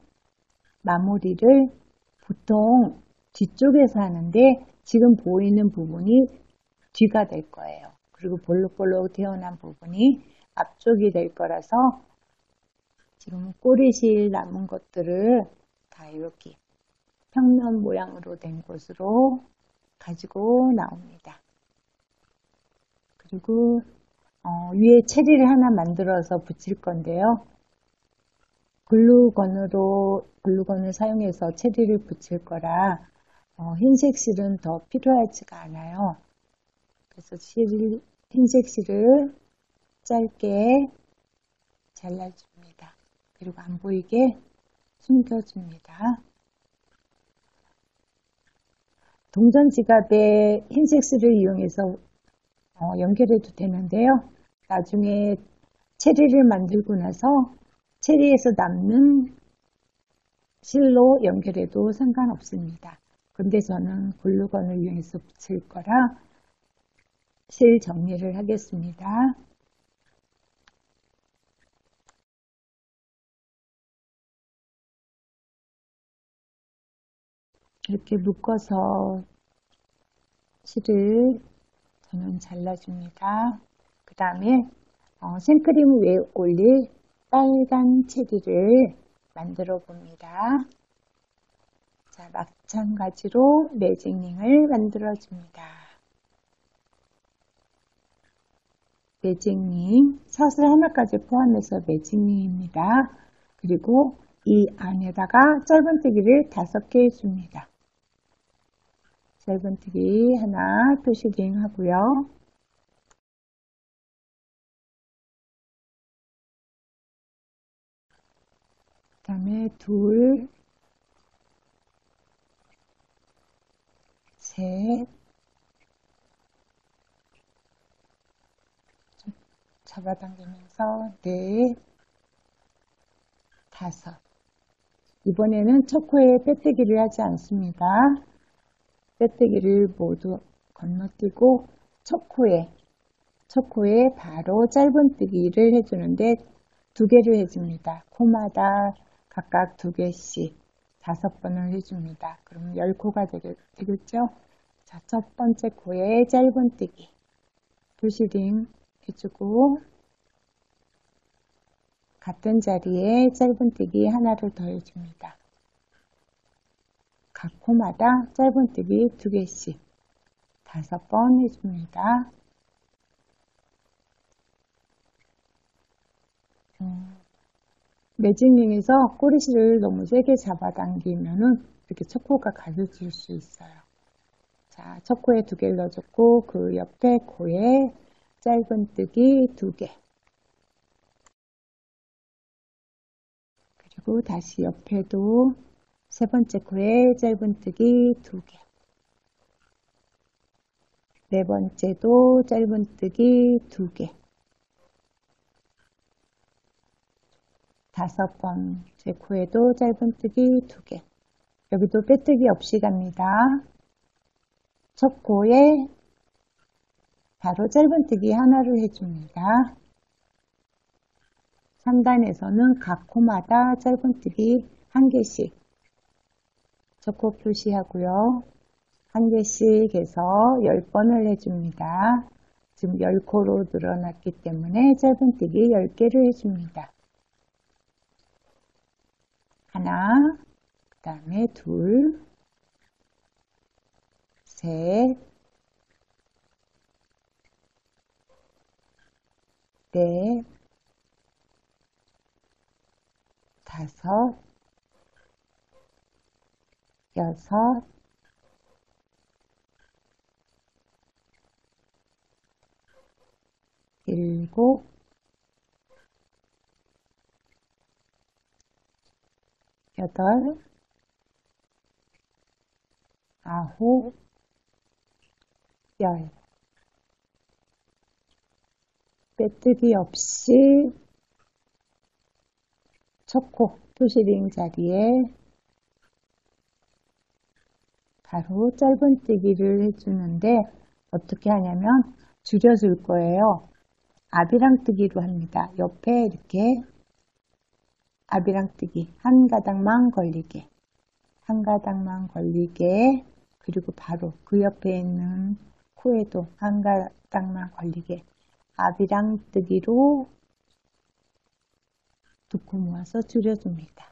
마무리를 보통 뒤쪽에서 하는데 지금 보이는 부분이 뒤가 될 거예요. 그리고 볼록볼록 태어난 부분이 앞쪽이 될 거라서 지금 꼬리실 남은 것들을 다 이렇게 평면 모양으로 된 곳으로 가지고 나옵니다. 그리고 위에 체리를 하나 만들어서 붙일 건데요. 글루건을 사용해서 체리를 붙일 거라 흰색 실은 더 필요하지가 않아요. 그래서 흰색 실을 짧게 잘라줍니다. 그리고 안 보이게 숨겨줍니다. 동전 지갑에 흰색 실을 이용해서 연결해도 되는데요. 나중에 체리를 만들고 나서 체리에서 남는 실로 연결해도 상관없습니다. 근데 저는 글루건을 이용해서 붙일 거라 실 정리를 하겠습니다. 이렇게 묶어서 실을 저는 잘라줍니다. 그 다음에 생크림 위에 올릴 빨간 체리를 만들어 봅니다. 자, 마찬가지로 매직링을 만들어 줍니다. 매직링, 사슬 하나까지 포함해서 매직링입니다. 그리고 이 안에다가 짧은뜨기를 5개 해줍니다. 짧은뜨기 하나 표시링 하고요. 그 다음에 둘, 셋, 잡아당기면서 넷, 5. 이번에는 첫 코에 빼뜨기를 하지 않습니다. 빼뜨기를 모두 건너뛰고 첫 코에 바로 짧은뜨기를 해주는데 2개를 해줍니다. 코마다 각각 2개씩 5번을 해줍니다. 그럼 10코가 되겠죠? 자, 첫 번째 코에 짧은뜨기 표시링 해주고 같은 자리에 짧은뜨기 하나를 더 해줍니다. 각 코마다 짧은뜨기 2개씩 5번 해줍니다. 매직링에서 꼬리실을 너무 세게 잡아당기면은 이렇게 첫 코가 가려질 수 있어요. 자, 첫 코에 2개를 넣어줬고 그 옆에 코에 짧은뜨기 2개. 그리고 다시 옆에도 세 번째 코에 짧은뜨기 2개. 네 번째도 짧은뜨기 2개. 5번째 코에도 짧은뜨기 2개. 여기도 빼뜨기 없이 갑니다. 첫 코에 바로 짧은뜨기 하나를 해줍니다. 3단에서는 각 코마다 짧은뜨기 1개씩 첫 코 표시하고요. 1개씩 해서 10번을 해줍니다. 지금 10코로 늘어났기 때문에 짧은뜨기 10개를 해줍니다. 하나, 그 다음에 둘, 셋, 넷, 5, 6, 7, 8, 9, 10. 빼뜨기 없이 첫 코 표시링 자리에 바로 짧은뜨기를 해주는데 어떻게 하냐면 줄여줄 거예요. 아비랑뜨기로 합니다. 옆에 이렇게 아비랑뜨기 한 가닥만 걸리게 한 가닥만 걸리게 그리고 바로 그 옆에 있는 코에도 한 가닥만 걸리게 아비랑뜨기로 두 코 모아서 줄여줍니다.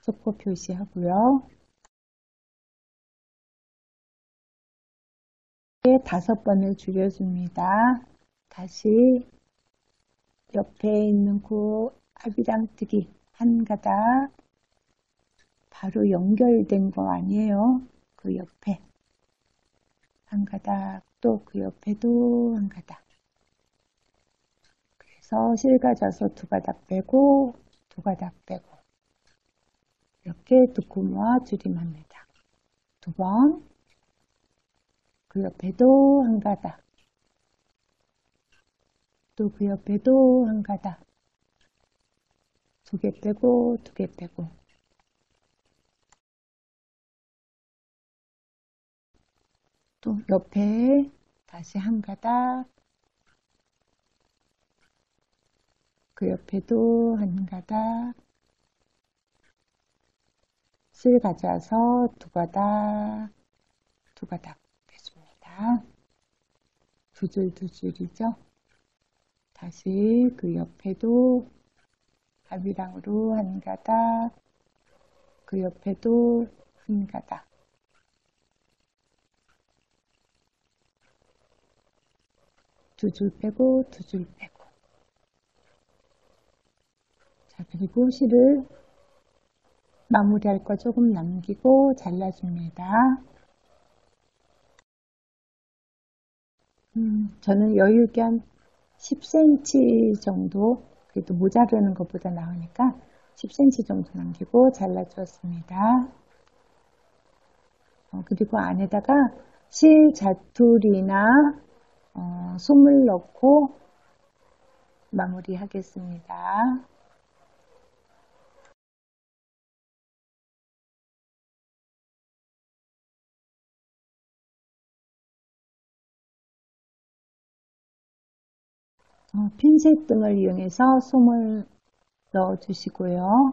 첫 코 표시하고요. 5번을 줄여줍니다. 다시 옆에 있는 코 아비랑뜨기 한 가닥 바로 연결된 거 아니에요. 그 옆에 한 가닥 또 그 옆에도 한 가닥 그래서 실가져서 두 가닥 빼고 두 가닥 빼고 이렇게 두 코 모아 줄임합니다. 두 번 그 옆에도 한 가닥 또 그 옆에도 한 가닥 두 개 빼고 두 개 빼고 또 옆에 다시 한 가닥 그 옆에도 한 가닥 실 가져와서 두 가닥 빼줍니다. 두 줄 두 줄이죠. 다시 그 옆에도 아비랑으로 한 가닥 그 옆에도 한 가닥 두 줄 빼고 두 줄 빼고 자 그리고 실을 마무리할 거 조금 남기고 잘라줍니다. 저는 여유있게 한 10cm 정도 그래도 모자르는 것보다 나으니까 10cm 정도 남기고 잘라주었습니다. 그리고 안에다가 실 자투리나 솜을 넣고 마무리 하겠습니다. 핀셋 등을 이용해서 솜을 넣어 주시고요.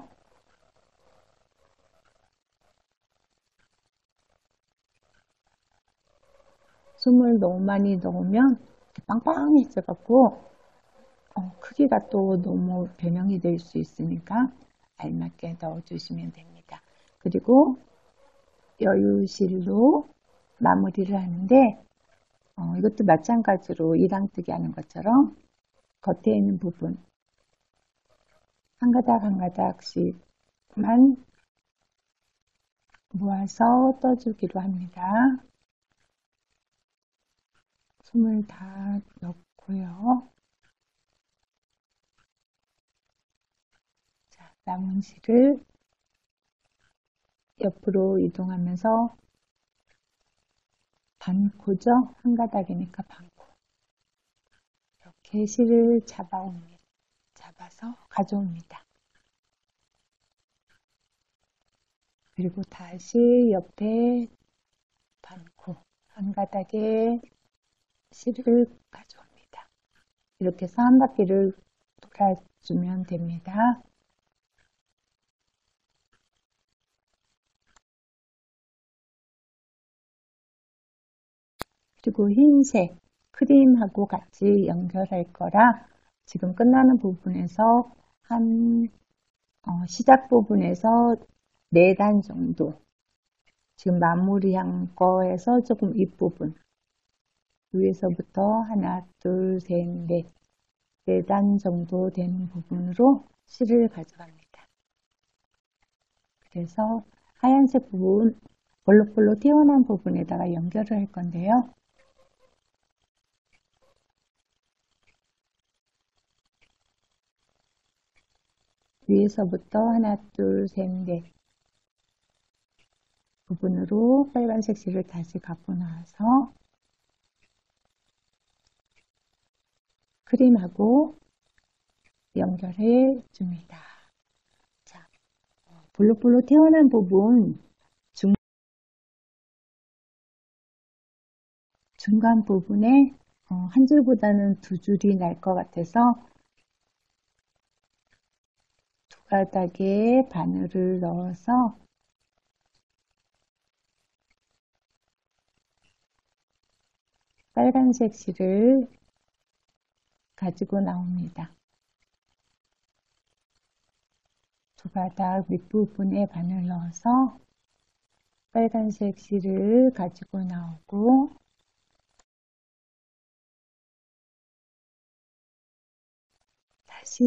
솜을 너무 많이 넣으면 빵빵해져 갖고 크기가 또 너무 변형이 될 수 있으니까 알맞게 넣어 주시면 됩니다. 그리고 여유실로 마무리를 하는데 이것도 마찬가지로 이랑뜨기 하는 것처럼 겉에 있는 부분 한 가닥 한 가닥씩만 모아서 떠주기로 합니다. 솜을 다 넣고요. 자, 남은 실을 옆으로 이동하면서 반코죠? 한 가닥이니까 반코. 이렇게 실을 잡아서 가져옵니다. 그리고 다시 옆에 반코 한 가닥에 실을 가져옵니다. 이렇게 해서 한 바퀴를 돌아주면 됩니다. 그리고 흰색 크림하고 같이 연결할 거라 지금 끝나는 부분에서 한 시작 부분에서 4단 정도 지금 마무리한 거에서 조금 윗부분 위에서부터 하나 둘 셋 넷 4단 정도 되는 부분으로 실을 가져갑니다. 그래서 하얀색 부분 볼록볼록 튀어나온 부분에다가 연결을 할 건데요. 위에서부터 하나 둘 셋 넷 부분으로 빨간색 실을 다시 갖고 나와서 크림하고 연결해 줍니다. 자, 볼록볼록 태어난 부분 중간 부분에 한 줄보다는 두 줄이 날 것 같아서 두 가닥에 바늘을 넣어서 빨간색 실을 가지고 나옵니다. 두 가닥 밑부분에 바늘 넣어서 빨간색 실을 가지고 나오고 다시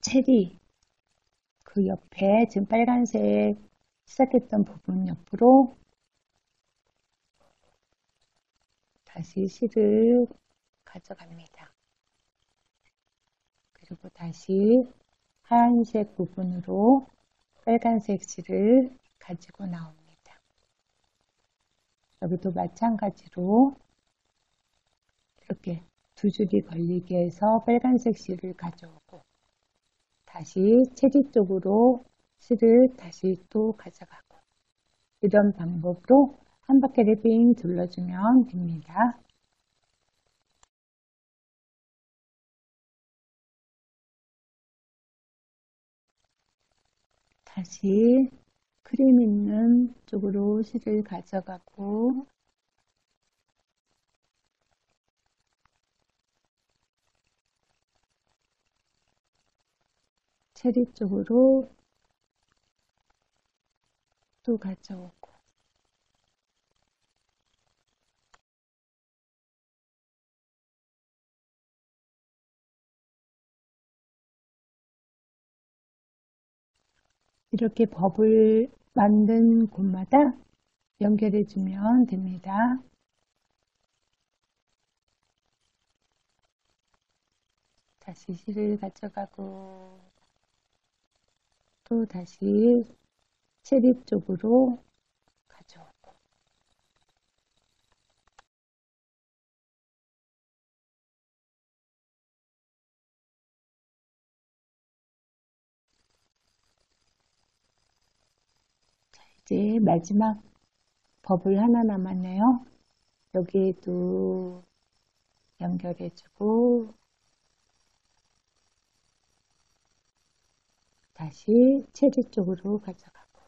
체리 그 옆에 지금 빨간색 시작했던 부분 옆으로 다시 실을 가져갑니다. 그리고 다시 하얀색 부분으로 빨간색 실을 가지고 나옵니다. 여기도 마찬가지로 이렇게 두 줄이 걸리게 해서 빨간색 실을 가져오고 다시 체리 쪽으로 실을 다시 또 가져가고 이런 방법으로 한 바퀴를 빙 둘러주면 됩니다. 다시 크림 있는 쪽으로 실을 가져가고 체리 쪽으로 또 가져오고 이렇게 버블 만든 곳마다 연결해 주면 됩니다. 다시 실을 가져가고 또 다시 체리 쪽으로 가져오고 이제 마지막 버블 하나 남았네요. 여기에도 연결해주고 다시 체리 쪽으로 가져가고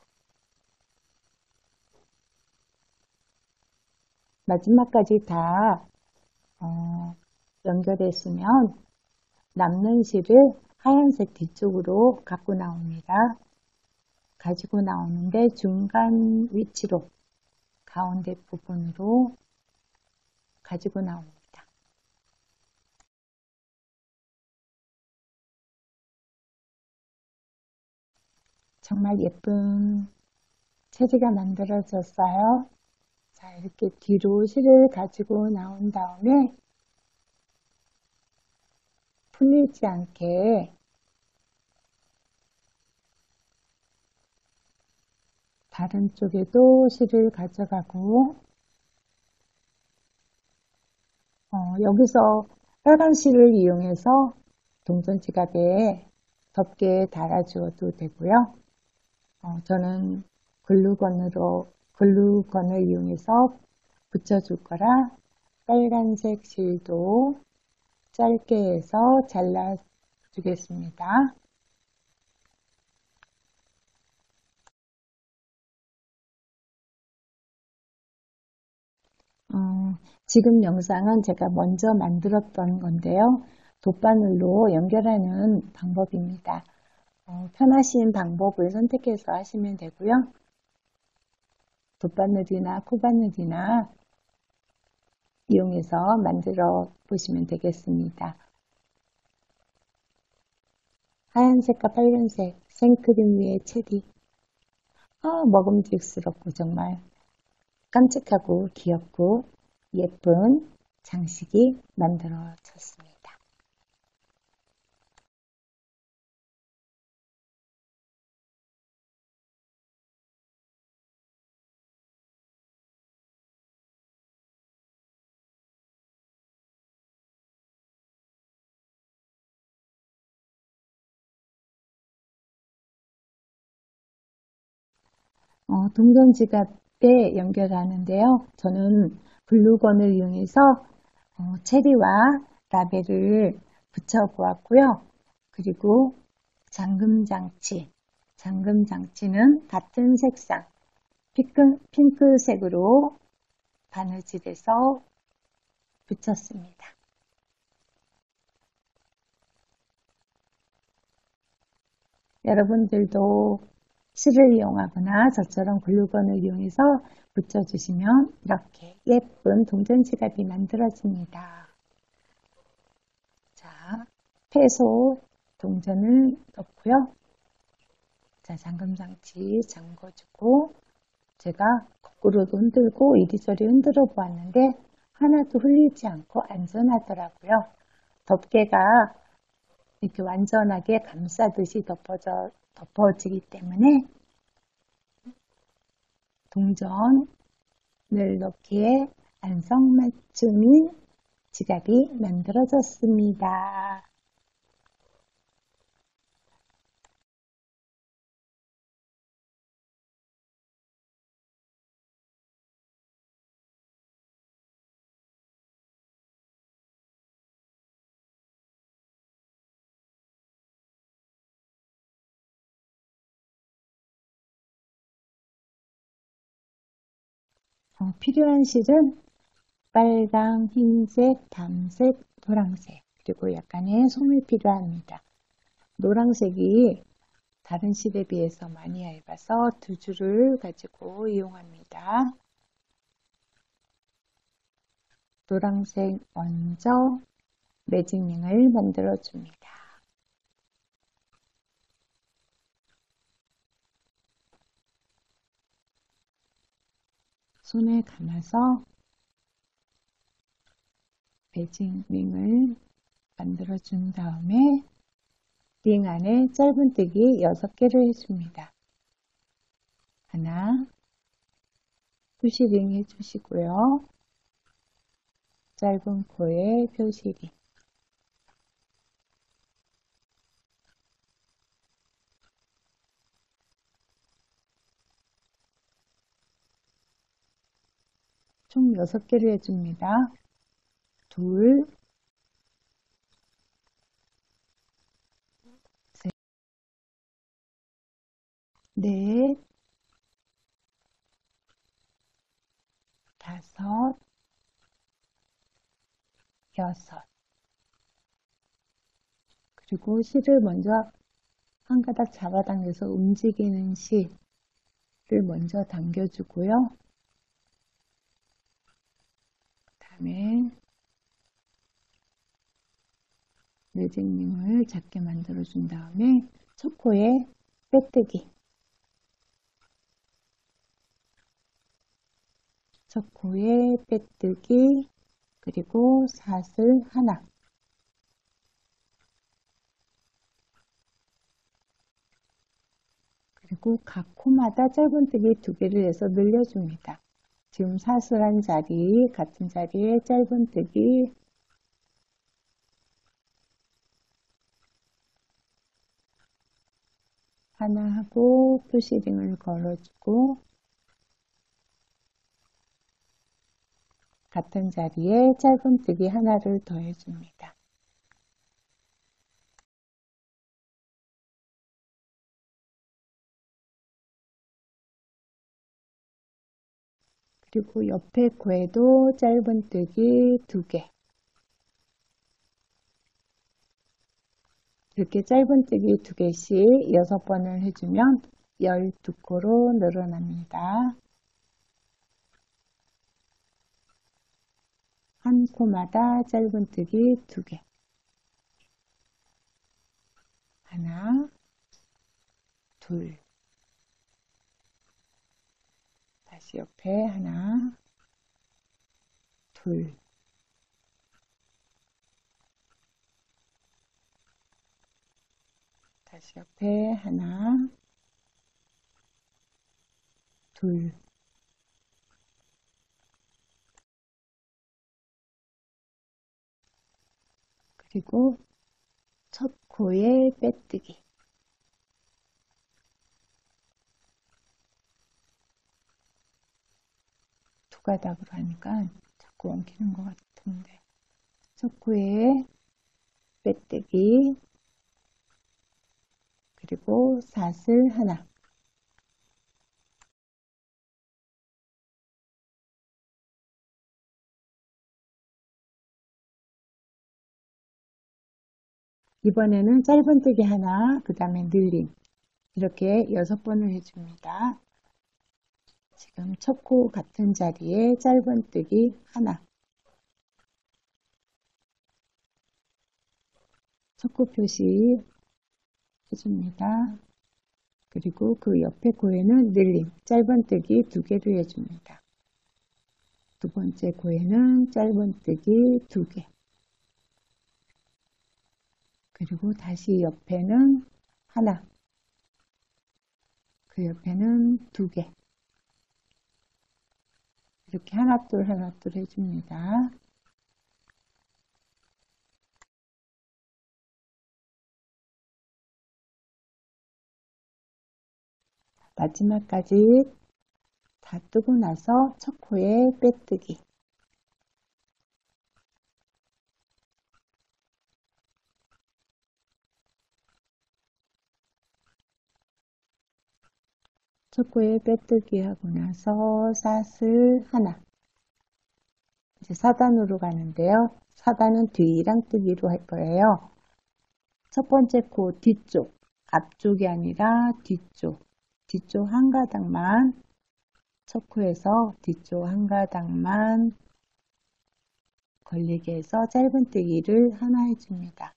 마지막까지 다 연결했으면 남는 실을 하얀색 뒤쪽으로 갖고 나옵니다. 가지고 나오는데 중간 위치로 가운데 부분으로 가지고 나옵니다. 정말 예쁜 체리가 만들어졌어요. 자, 이렇게 뒤로 실을 가지고 나온 다음에 풀리지 않게 다른 쪽에도 실을 가져가고 여기서 빨간 실을 이용해서 동전 지갑에 덮개 달아주어도 되고요. 저는 글루건을 이용해서 붙여줄 거라 빨간색 실도 짧게 해서 잘라주겠습니다. 지금 영상은 제가 먼저 만들었던 건데요. 돗바늘로 연결하는 방법입니다. 편하신 방법을 선택해서 하시면 되고요. 돗바늘이나 코바늘이나 이용해서 만들어 보시면 되겠습니다. 하얀색과 빨간색 생크림 위에 체리 먹음직스럽고 정말 깜찍하고 귀엽고 예쁜 장식이 만들어졌습니다. 동전 지갑에 연결하는데요. 저는 글루건을 이용해서 체리와 라벨을 붙여보았고요. 그리고 잠금장치. 잠금장치는 같은 색상, 핑크색으로 바느질해서 붙였습니다. 여러분들도 실을 이용하거나 저처럼 글루건을 이용해서 붙여주시면 이렇게 예쁜 동전 지갑이 만들어집니다. 자, 폐소 동전을 넣고요. 자, 잠금장치 잠궈주고 제가 거꾸로도 흔들고 이리저리 흔들어 보았는데 하나도 흘리지 않고 안전하더라고요. 덮개가 이렇게 완전하게 감싸듯이 덮어지기 때문에 동전을 넣기에 안성맞춤인 지갑이 만들어졌습니다. 필요한 실은 빨강, 흰색, 담색, 노란색 그리고 약간의 솜이 필요합니다. 노란색이 다른 실에 비해서 많이 얇아서 두 줄을 가지고 이용합니다. 노란색 먼저 매직링을 만들어 줍니다. 손에 감아서 매직링을 만들어 준 다음에 링 안에 짧은뜨기 6개를 해줍니다. 하나, 표시링 해주시고요. 짧은 코에 표시링. 총 6개를 해줍니다. 둘, 셋, 넷, 다섯, 여섯. 그리고 실을 먼저 한 가닥 잡아당겨서 움직이는 실을 먼저 당겨주고요. 그 다음에 매직링을 작게 만들어준 다음에 첫 코에 빼뜨기. 첫 코에 빼뜨기 그리고 사슬 하나. 그리고 각 코마다 짧은뜨기 2개를 해서 늘려줍니다. 지금 사슬한 자리, 같은 자리에 짧은뜨기 하나 하고 표시링을 걸어주고 같은 자리에 짧은뜨기 하나를 더해줍니다. 그리고 옆에 코에도 짧은뜨기 2개. 이렇게 짧은뜨기 2개씩 6번을 해주면 12코로 늘어납니다. 한 코마다 짧은뜨기 2개. 하나, 둘. 다시 옆에 하나, 둘. 다시 옆에 하나, 둘. 그리고 첫 코에 빼뜨기. 가닥으로 하니까 자꾸 엉키는 것 같은데. 첫 코에 빼뜨기, 그리고 사슬 하나. 이번에는 짧은뜨기 하나, 그 다음에 늘림. 이렇게 6번을 해줍니다. 지금 첫 코 같은 자리에 짧은뜨기 하나. 첫 코 표시 해줍니다. 그리고 그 옆에 코에는 늘림, 짧은뜨기 2개를 해줍니다. 두 번째 코에는 짧은뜨기 2개. 그리고 다시 옆에는 하나. 그 옆에는 2개. 이렇게 하나 둘 해줍니다. 마지막까지 다 뜨고 나서 첫 코에 빼뜨기. 첫 코에 빼뜨기 하고 나서 사슬 하나. 이제 4단으로 가는데요. 4단은 뒤랑 뜨기로 할 거예요. 첫 번째 코 뒤쪽, 앞쪽이 아니라 뒤쪽 한 가닥만, 첫 코에서 뒤쪽 한 가닥만 걸리게 해서 짧은뜨기를 하나 해줍니다.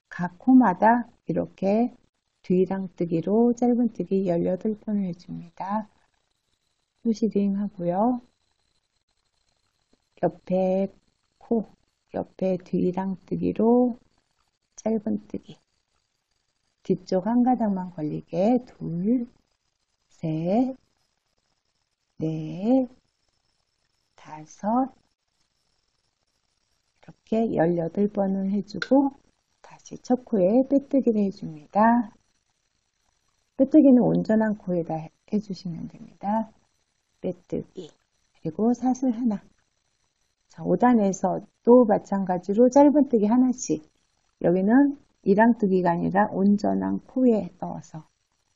각 코마다 이렇게 뒤랑뜨기로 짧은뜨기 18번을 해줍니다. 푸시링 하고요. 옆에 코, 옆에 뒤랑뜨기로 짧은뜨기. 뒤쪽 한 가닥만 걸리게 둘, 셋, 넷, 다섯, 이렇게 18번을 해주고 다시 첫 코에 빼뜨기를 해줍니다. 빼뜨기는 온전한 코에다 해주시면 됩니다. 빼뜨기, 그리고 사슬 하나. 자, 5단에서 또 마찬가지로 짧은뜨기 하나씩. 여기는 이랑뜨기가 아니라 온전한 코에 넣어서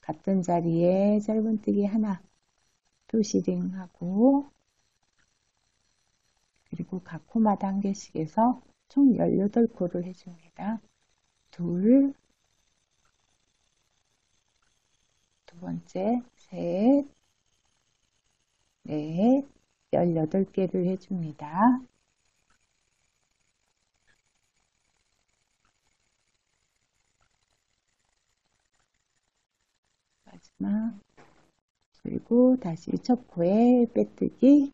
같은 자리에 짧은뜨기 하나 표시링 하고, 그리고 각 코마다 한 개씩 해서 총 18코를 해줍니다. 둘, 두 번째, 셋, 넷, 18개를 해줍니다. 마지막, 그리고 다시 첫 코에 빼뜨기,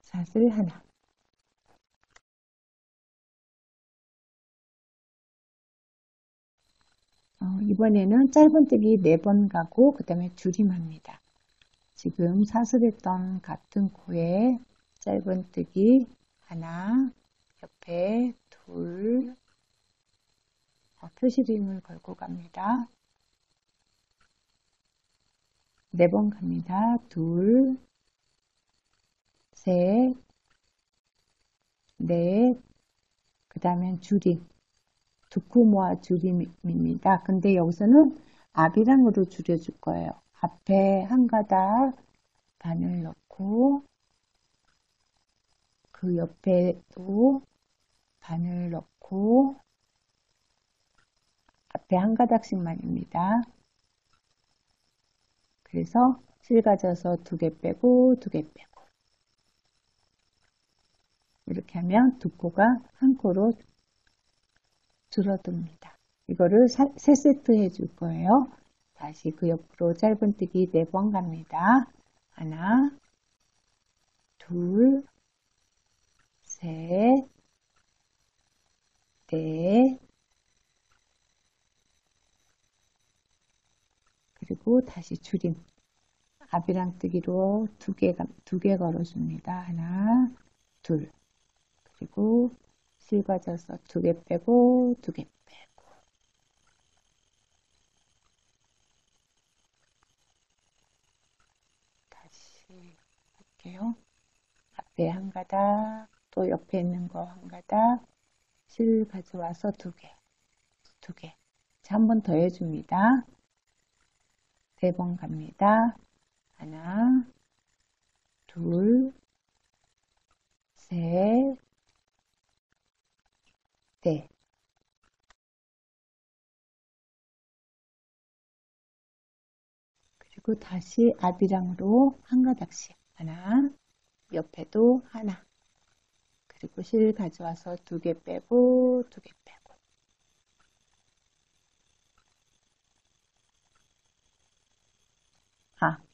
사슬 하나. 이번에는 짧은뜨기 4번 가고 그 다음에 줄임합니다. 지금 사슬했던 같은 코에 짧은뜨기 하나, 옆에 둘, 표시림을 걸고 갑니다. 4번 갑니다. 둘, 셋, 넷, 그 다음엔 줄임. 두 코 모아 줄임입니다. 근데 여기서는 앞이랑으로 줄여줄 거예요. 앞에 한 가닥 바늘 넣고 그 옆에도 바늘 넣고 앞에 한 가닥씩만입니다. 그래서 실 가져서 2개 빼고 2개 빼고 이렇게 하면 두 코가 한 코로 줄어듭니다. 이거를 3세트 해줄 거예요. 다시 그 옆으로 짧은뜨기 4번 갑니다. 하나, 둘, 셋, 넷, 그리고 다시 줄임. 앞이랑뜨기로 2개 걸어줍니다. 하나, 둘, 그리고 실 가져서 2개 빼고 2개 빼고 다시 할게요. 앞에 한 가닥, 또 옆에 있는 거 한 가닥, 실 가져와서 두 개. 자, 한 번 더 해줍니다. 3번 갑니다. 하나, 둘, 셋, 넷. 그리고 다시 아비랑으로 한 가닥씩. 하나, 옆에도 하나. 그리고 실 가져와서 2개 빼고, 2개 빼고.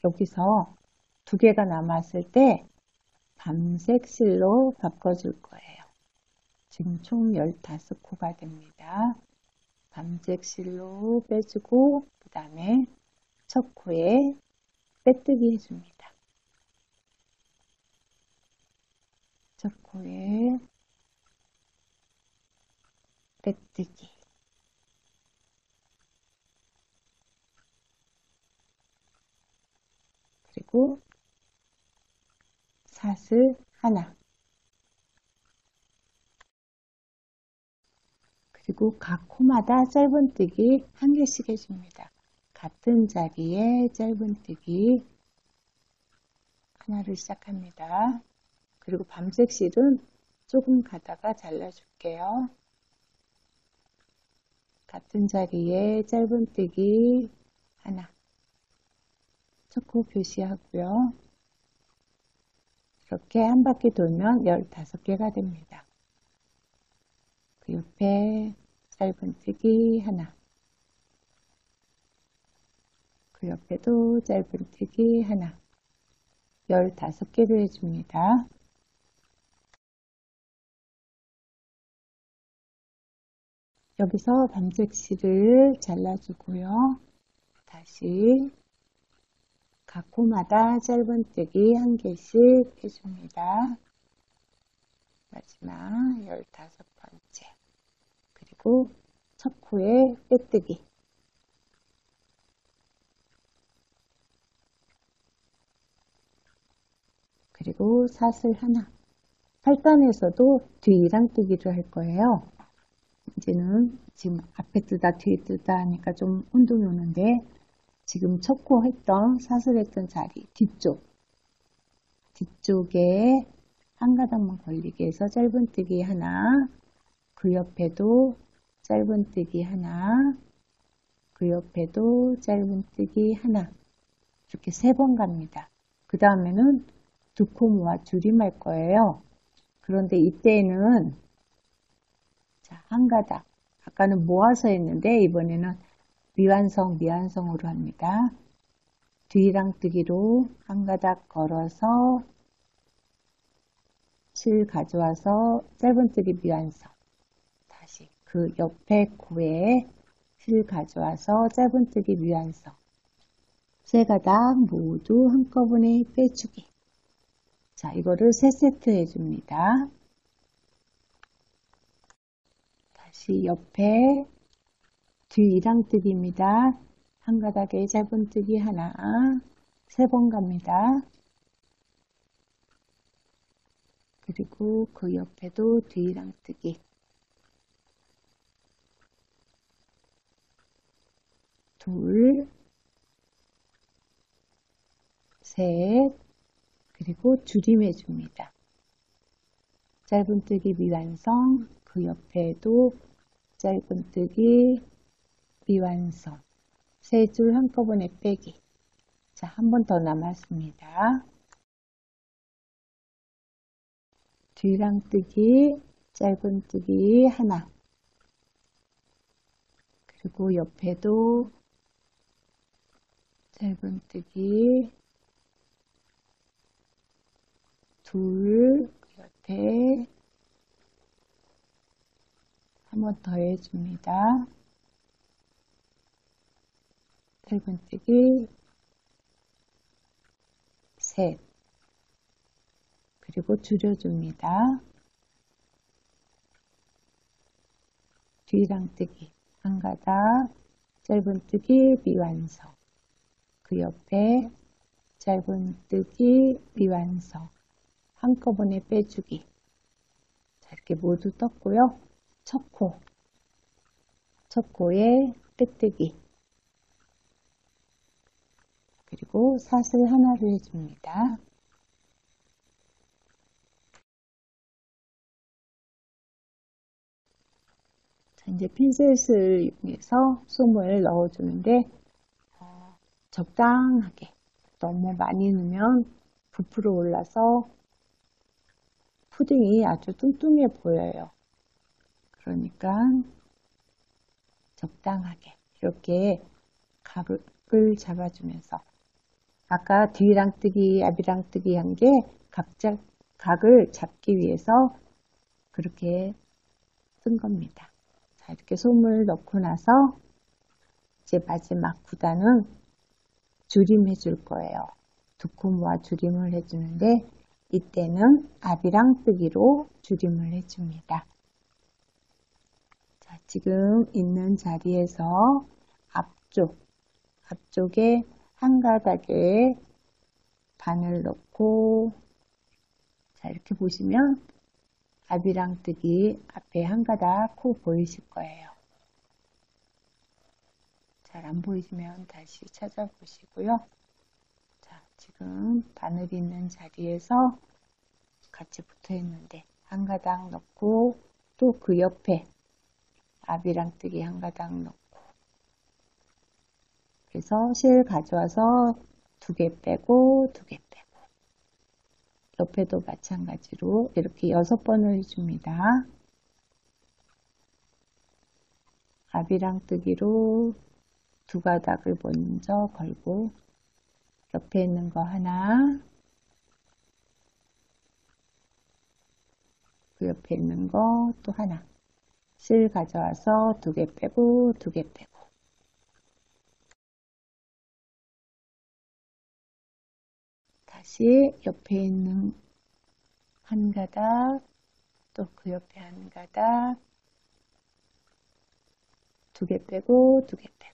여기서 2개가 남았을 때 밤색 실로 바꿔줄 거예요. 지금 총 15코가 됩니다. 밤색 실로 빼주고, 그 다음에 첫 코에 빼뜨기 해줍니다. 첫 코에 빼뜨기. 그리고 사슬 하나. 그리고 각 코마다 짧은뜨기 한 개씩 해줍니다. 같은 자리에 짧은뜨기 하나를 시작합니다. 그리고 밤색 실은 조금 가다가 잘라줄게요. 같은 자리에 짧은뜨기 하나. 첫 코 표시하고요. 이렇게 한 바퀴 돌면 15개가 됩니다. 그 옆에 짧은뜨기 하나. 그 옆에도 짧은뜨기 하나. 15개를 해줍니다. 여기서 밤색 실을 잘라주고요. 다시 각 코마다 짧은뜨기 한 개씩 해줍니다. 마지막 15번째. 그리고 첫 코에 빼뜨기. 그리고 사슬 하나. 8단에서도 뒤 이랑뜨기를 할 거예요. 이제는 지금 앞에 뜨다 뒤에 뜨다 하니까 좀 운동이 오는데 지금 첫 코 했던 사슬했던 자리 뒤쪽에 한 가닥만 걸리게 해서 짧은뜨기 하나, 그 옆에도 짧은뜨기 하나, 그 옆에도 짧은뜨기 하나. 이렇게 3번 갑니다. 그 다음에는 2코 모아 줄임할 거예요. 그런데 이때는 한 가닥. 아까는 모아서 했는데 이번에는 미완성으로 합니다. 뒤랑뜨기로 한 가닥 걸어서 실 가져와서 짧은뜨기 미완성. 다시 그 옆에 코에 실 가져와서 짧은뜨기 미완성. 3가닥 모두 한꺼번에 빼주기. 자, 이거를 3세트 해줍니다. 다시 옆에 뒤 이랑뜨기입니다. 한 가닥에 짧은뜨기 하나, 3번 갑니다. 그리고 그 옆에도 뒤 이랑뜨기. 둘, 셋, 그리고 줄임해줍니다. 짧은뜨기 미완성, 그 옆에도 짧은뜨기 미완성. 3줄 한꺼번에 빼기. 자, 한 번 더 남았습니다. 뒤랑뜨기, 짧은뜨기 하나. 그리고 옆에도 짧은뜨기 둘, 옆에 한 번 더 해줍니다. 짧은뜨기 셋. 그리고 줄여줍니다. 뒤랑뜨기 한 가닥, 짧은뜨기 미완성. 그 옆에 짧은뜨기, 미완성, 한꺼번에 빼주기. 자, 이렇게 모두 떴고요. 첫 코에 빼뜨기. 그리고 사슬 하나를 해줍니다. 자, 이제 핀셋을 이용해서 솜을 넣어주는데 적당하게, 너무 많이 넣으면 부풀어 올라서 푸딩이 아주 뚱뚱해 보여요. 그러니까 적당하게 이렇게 각을 잡아주면서, 아까 뒤랑 뜨기, 앞이랑 뜨기 한 게 각자 각을 잡기 위해서 그렇게 쓴 겁니다. 자, 이렇게 솜을 넣고 나서 이제 마지막 9단은 줄임 해줄 거예요. 두 코 모아 줄임을 해주는데, 이때는 앞이랑 뜨기로 줄임을 해줍니다. 자, 지금 있는 자리에서 앞쪽에 한 가닥에 바늘 넣고, 자, 이렇게 보시면 앞이랑 뜨기 앞에 한 가닥 코 보이실 거예요. 잘 안 보이시면 다시 찾아보시고요. 자, 지금 바늘이 있는 자리에서 같이 붙어 있는데 한 가닥 넣고, 또 그 옆에 앞이랑 뜨기 한 가닥 넣고, 그래서 실 가져와서 2개 빼고 2개 빼고, 옆에도 마찬가지로 이렇게 6번을 해줍니다. 앞이랑 뜨기로 2가닥을 먼저 걸고, 옆에 있는 거 하나, 그 옆에 있는 거 또 하나, 실 가져와서 2개 빼고 2개 빼고, 다시 옆에 있는 한 가닥, 또 그 옆에 한 가닥, 2개 빼고 2개 빼고,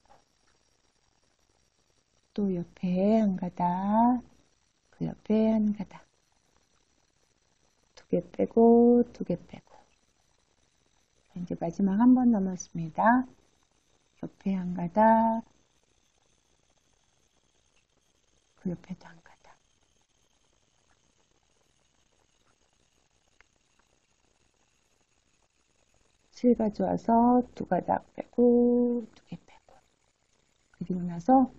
또 옆에 한 가닥, 그 옆에 한 가닥, 2개 빼고 2개 빼고, 이제 마지막 한 번 남았습니다. 옆에 한 가닥, 그 옆에도 한 가닥. 실 가져와서 2가닥 빼고 2개 빼고, 그리고 나서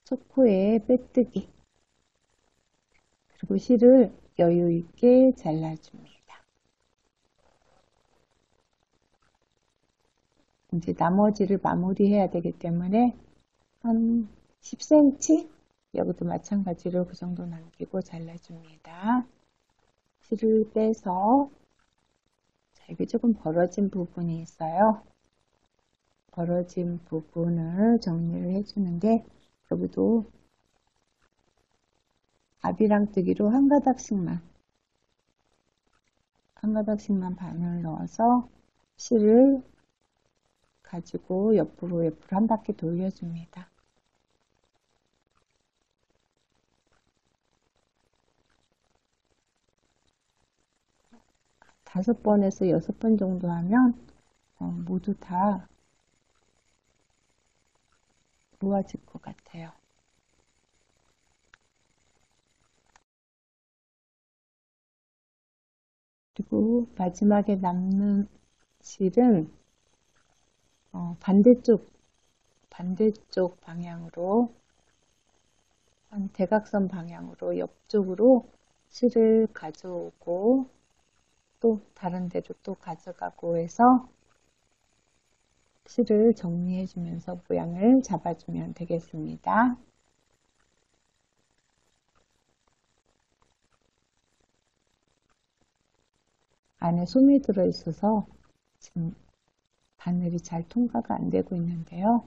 첫 코에 빼뜨기, 그리고 실을 여유 있게 잘라줍니다. 이제 나머지를 마무리해야 되기 때문에 한 10cm, 여기도 마찬가지로 그 정도 남기고 잘라줍니다. 실을 빼서, 자, 여기 조금 벌어진 부분이 있어요. 벌어진 부분을 정리를 해주는데, 여기도 앞이랑 뜨기로 한 가닥씩만 바늘 넣어서 실을 가지고 옆으로 한 바퀴 돌려줍니다. 5번에서 6번 정도 하면 모두 다 모아질 것 같아요. 그리고 마지막에 남는 실은 반대쪽 방향으로, 한 대각선 방향으로 옆쪽으로 실을 가져오고, 또 다른 데로 또 가져가고 해서 실을 정리해 주면서 모양을 잡아주면 되겠습니다. 안에 솜이 들어있어서 지금 바늘이 잘 통과가 안 되고 있는데요.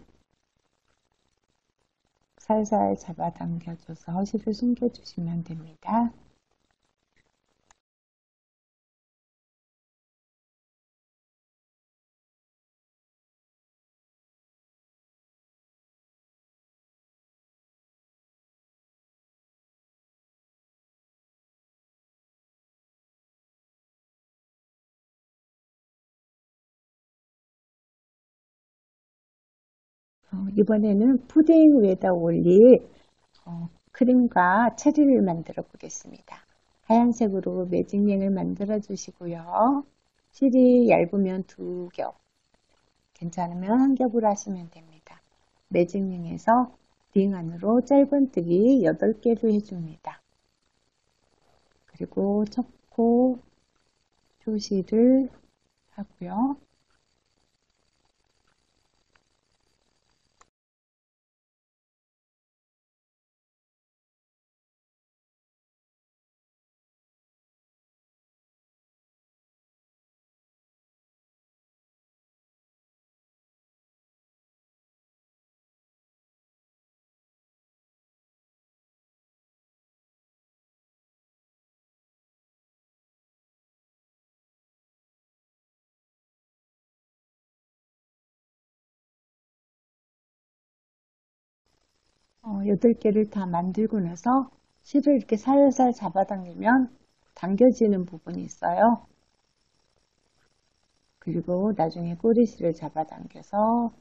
살살 잡아당겨줘서 실을 숨겨주시면 됩니다. 이번에는 푸딩 위에다 올릴 크림과 체리를 만들어 보겠습니다. 하얀색으로 매직링을 만들어 주시고요. 실이 얇으면 2겹, 괜찮으면 1겹으로 하시면 됩니다. 매직링에서 링 안으로 짧은뜨기 8개를 해줍니다. 그리고 초코 표시를 하고요. 어, 8개를 다 만들고 나서 실을 이렇게 살살 잡아당기면 당겨지는 부분이 있어요. 그리고 나중에 꼬리실을 잡아당겨서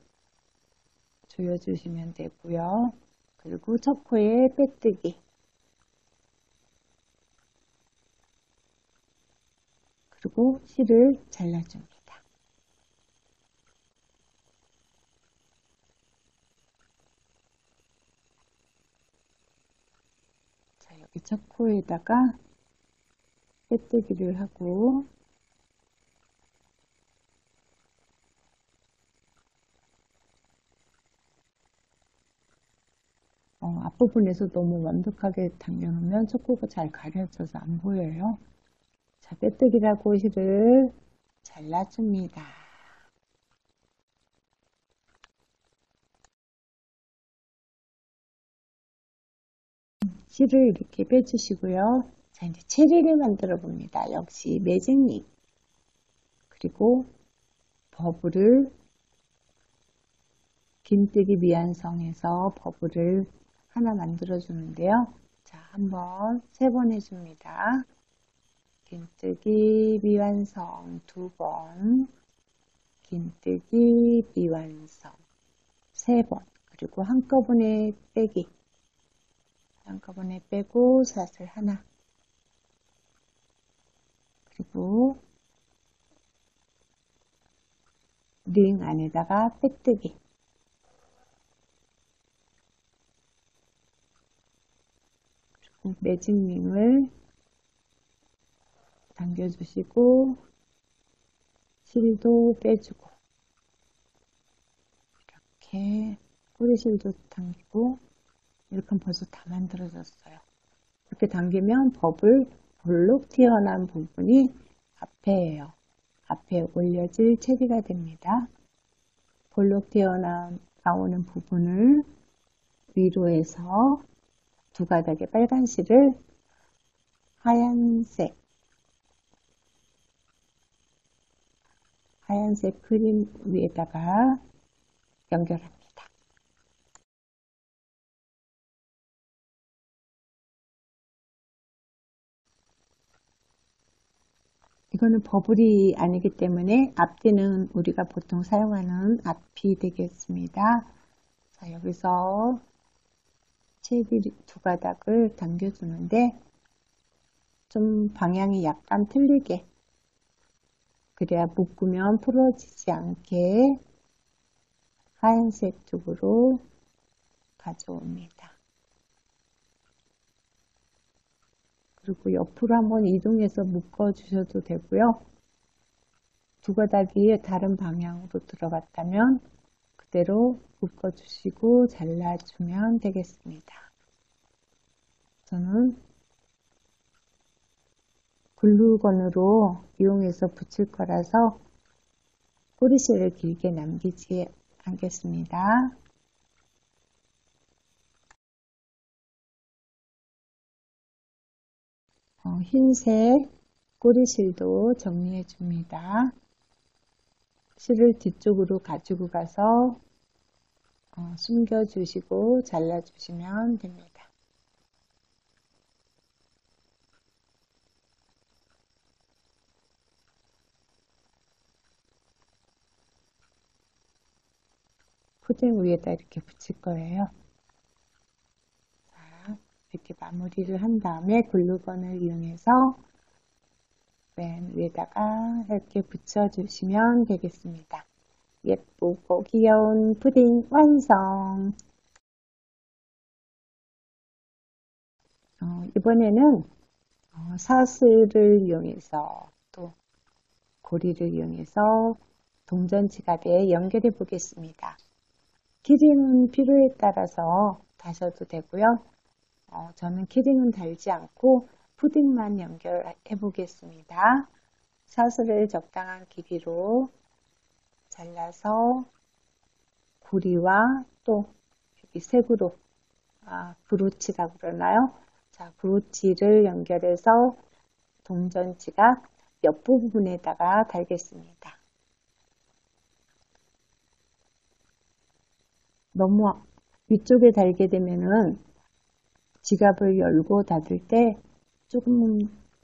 조여주시면 되고요. 그리고 첫 코에 빼뜨기, 그리고 실을 잘라줍니다. 자, 여기 첫 코에다가 빼뜨기를 하고 앞부분에서 너무 완벽하게 당겨놓으면 첫 코가 잘 가려져서 안 보여요. 자, 빼뜨기를 하고 실을 잘라줍니다. 실을 이렇게 빼주시고요. 자, 이제 체리를 만들어 봅니다. 역시 매직링, 그리고 버블을 긴뜨기 미완성에서 버블을 하나 만들어 주는데요. 자, 한번 3번 해줍니다. 긴뜨기 미완성 2번, 긴뜨기 미완성 3번, 그리고 한꺼번에 빼기, 한꺼번에 빼고 사슬 하나, 그리고 링 안에다가 빼뜨기, 그리고 매직링을 당겨주시고 실도 빼주고, 이렇게 꼬리실도 당기고, 이렇게 하면 벌써 다 만들어졌어요. 이렇게 당기면 버블 볼록 튀어나온 부분이 앞에예요. 앞에 올려질 체리가 됩니다. 볼록 튀어나오는 부분을 위로 해서 2가닥의 빨간 실을 하얀색 크림 위에다가 연결합니다. 이거는 버블이 아니기 때문에 앞뒤는 우리가 보통 사용하는 앞이 되겠습니다. 자, 여기서 체리 2가닥을 당겨주는데 좀 방향이 약간 틀리게, 그래야 묶으면 풀어지지 않게 하얀색 쪽으로 가져옵니다. 그리고 옆으로 한번 이동해서 묶어 주셔도 되고요. 2가닥이 다른 방향으로 들어갔다면 그대로 묶어 주시고 잘라주면 되겠습니다. 저는 글루건으로 이용해서 붙일 거라서 꼬리실을 길게 남기지 않겠습니다. 흰색 꼬리실도 정리해 줍니다. 실을 뒤쪽으로 가지고 가서 숨겨 주시고 잘라 주시면 됩니다. 푸딩 위에다 이렇게 붙일 거예요. 자, 이렇게 마무리를 한 다음에 글루건을 이용해서 맨 위에다가 이렇게 붙여주시면 되겠습니다. 예쁘고 귀여운 푸딩 완성! 이번에는 사슬을 이용해서 또 고리를 이용해서 동전 지갑에 연결해 보겠습니다. 키링은 필요에 따라서 다셔도 되고요. 저는 키링은 달지 않고 푸딩만 연결해 보겠습니다. 사슬을 적당한 길이로 잘라서 고리와 또 여기 색으로 브로치라고 그러나요? 자, 브로치를 연결해서 동전 지갑 옆부분에다가 달겠습니다. 너무 위쪽에 달게 되면은 지갑을 열고 닫을 때 조금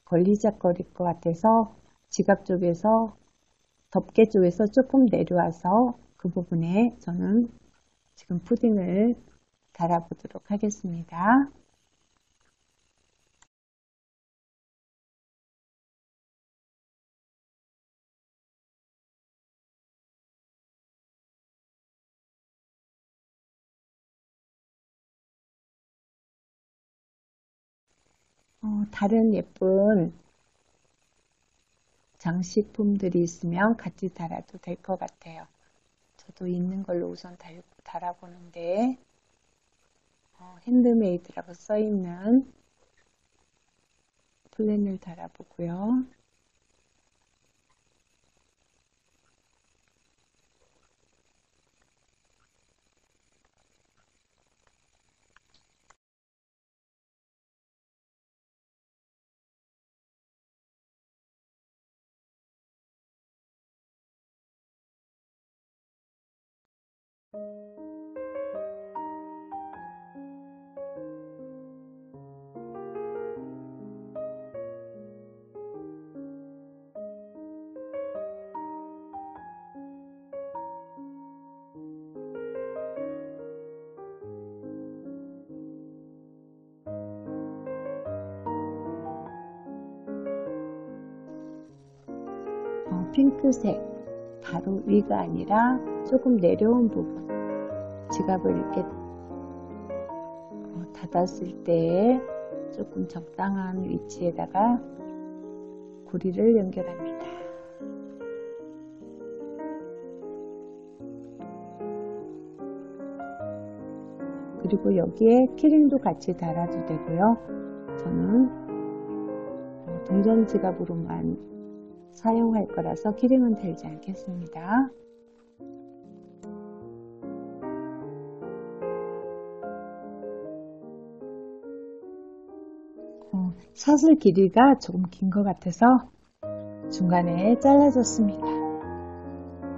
걸리적거릴 것 같아서 지갑 쪽에서 덮개 쪽에서 조금 내려와서 그 부분에 저는 지금 푸딩을 달아보도록 하겠습니다. 다른 예쁜 장식품들이 있으면 같이 달아도 될 것 같아요. 저도 있는 걸로 우선 달아보는데 핸드메이드라고 써있는 플랜을 달아보고요. 핑크색 바로 위가 아니라 조금 내려온 부분 지갑을 이렇게 닫았을 때 조금 적당한 위치에다가 고리를 연결합니다. 그리고 여기에 키링도 같이 달아도 되고요. 저는 동전 지갑으로만 사용할 거라서 키링은 달지 않겠습니다. 사슬 길이가 조금 긴 것 같아서 중간에 잘라줬습니다.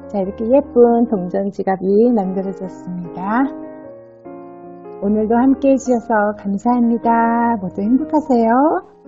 자, 이렇게 예쁜 동전 지갑이 만들어졌습니다. 오늘도 함께 해주셔서 감사합니다. 모두 행복하세요.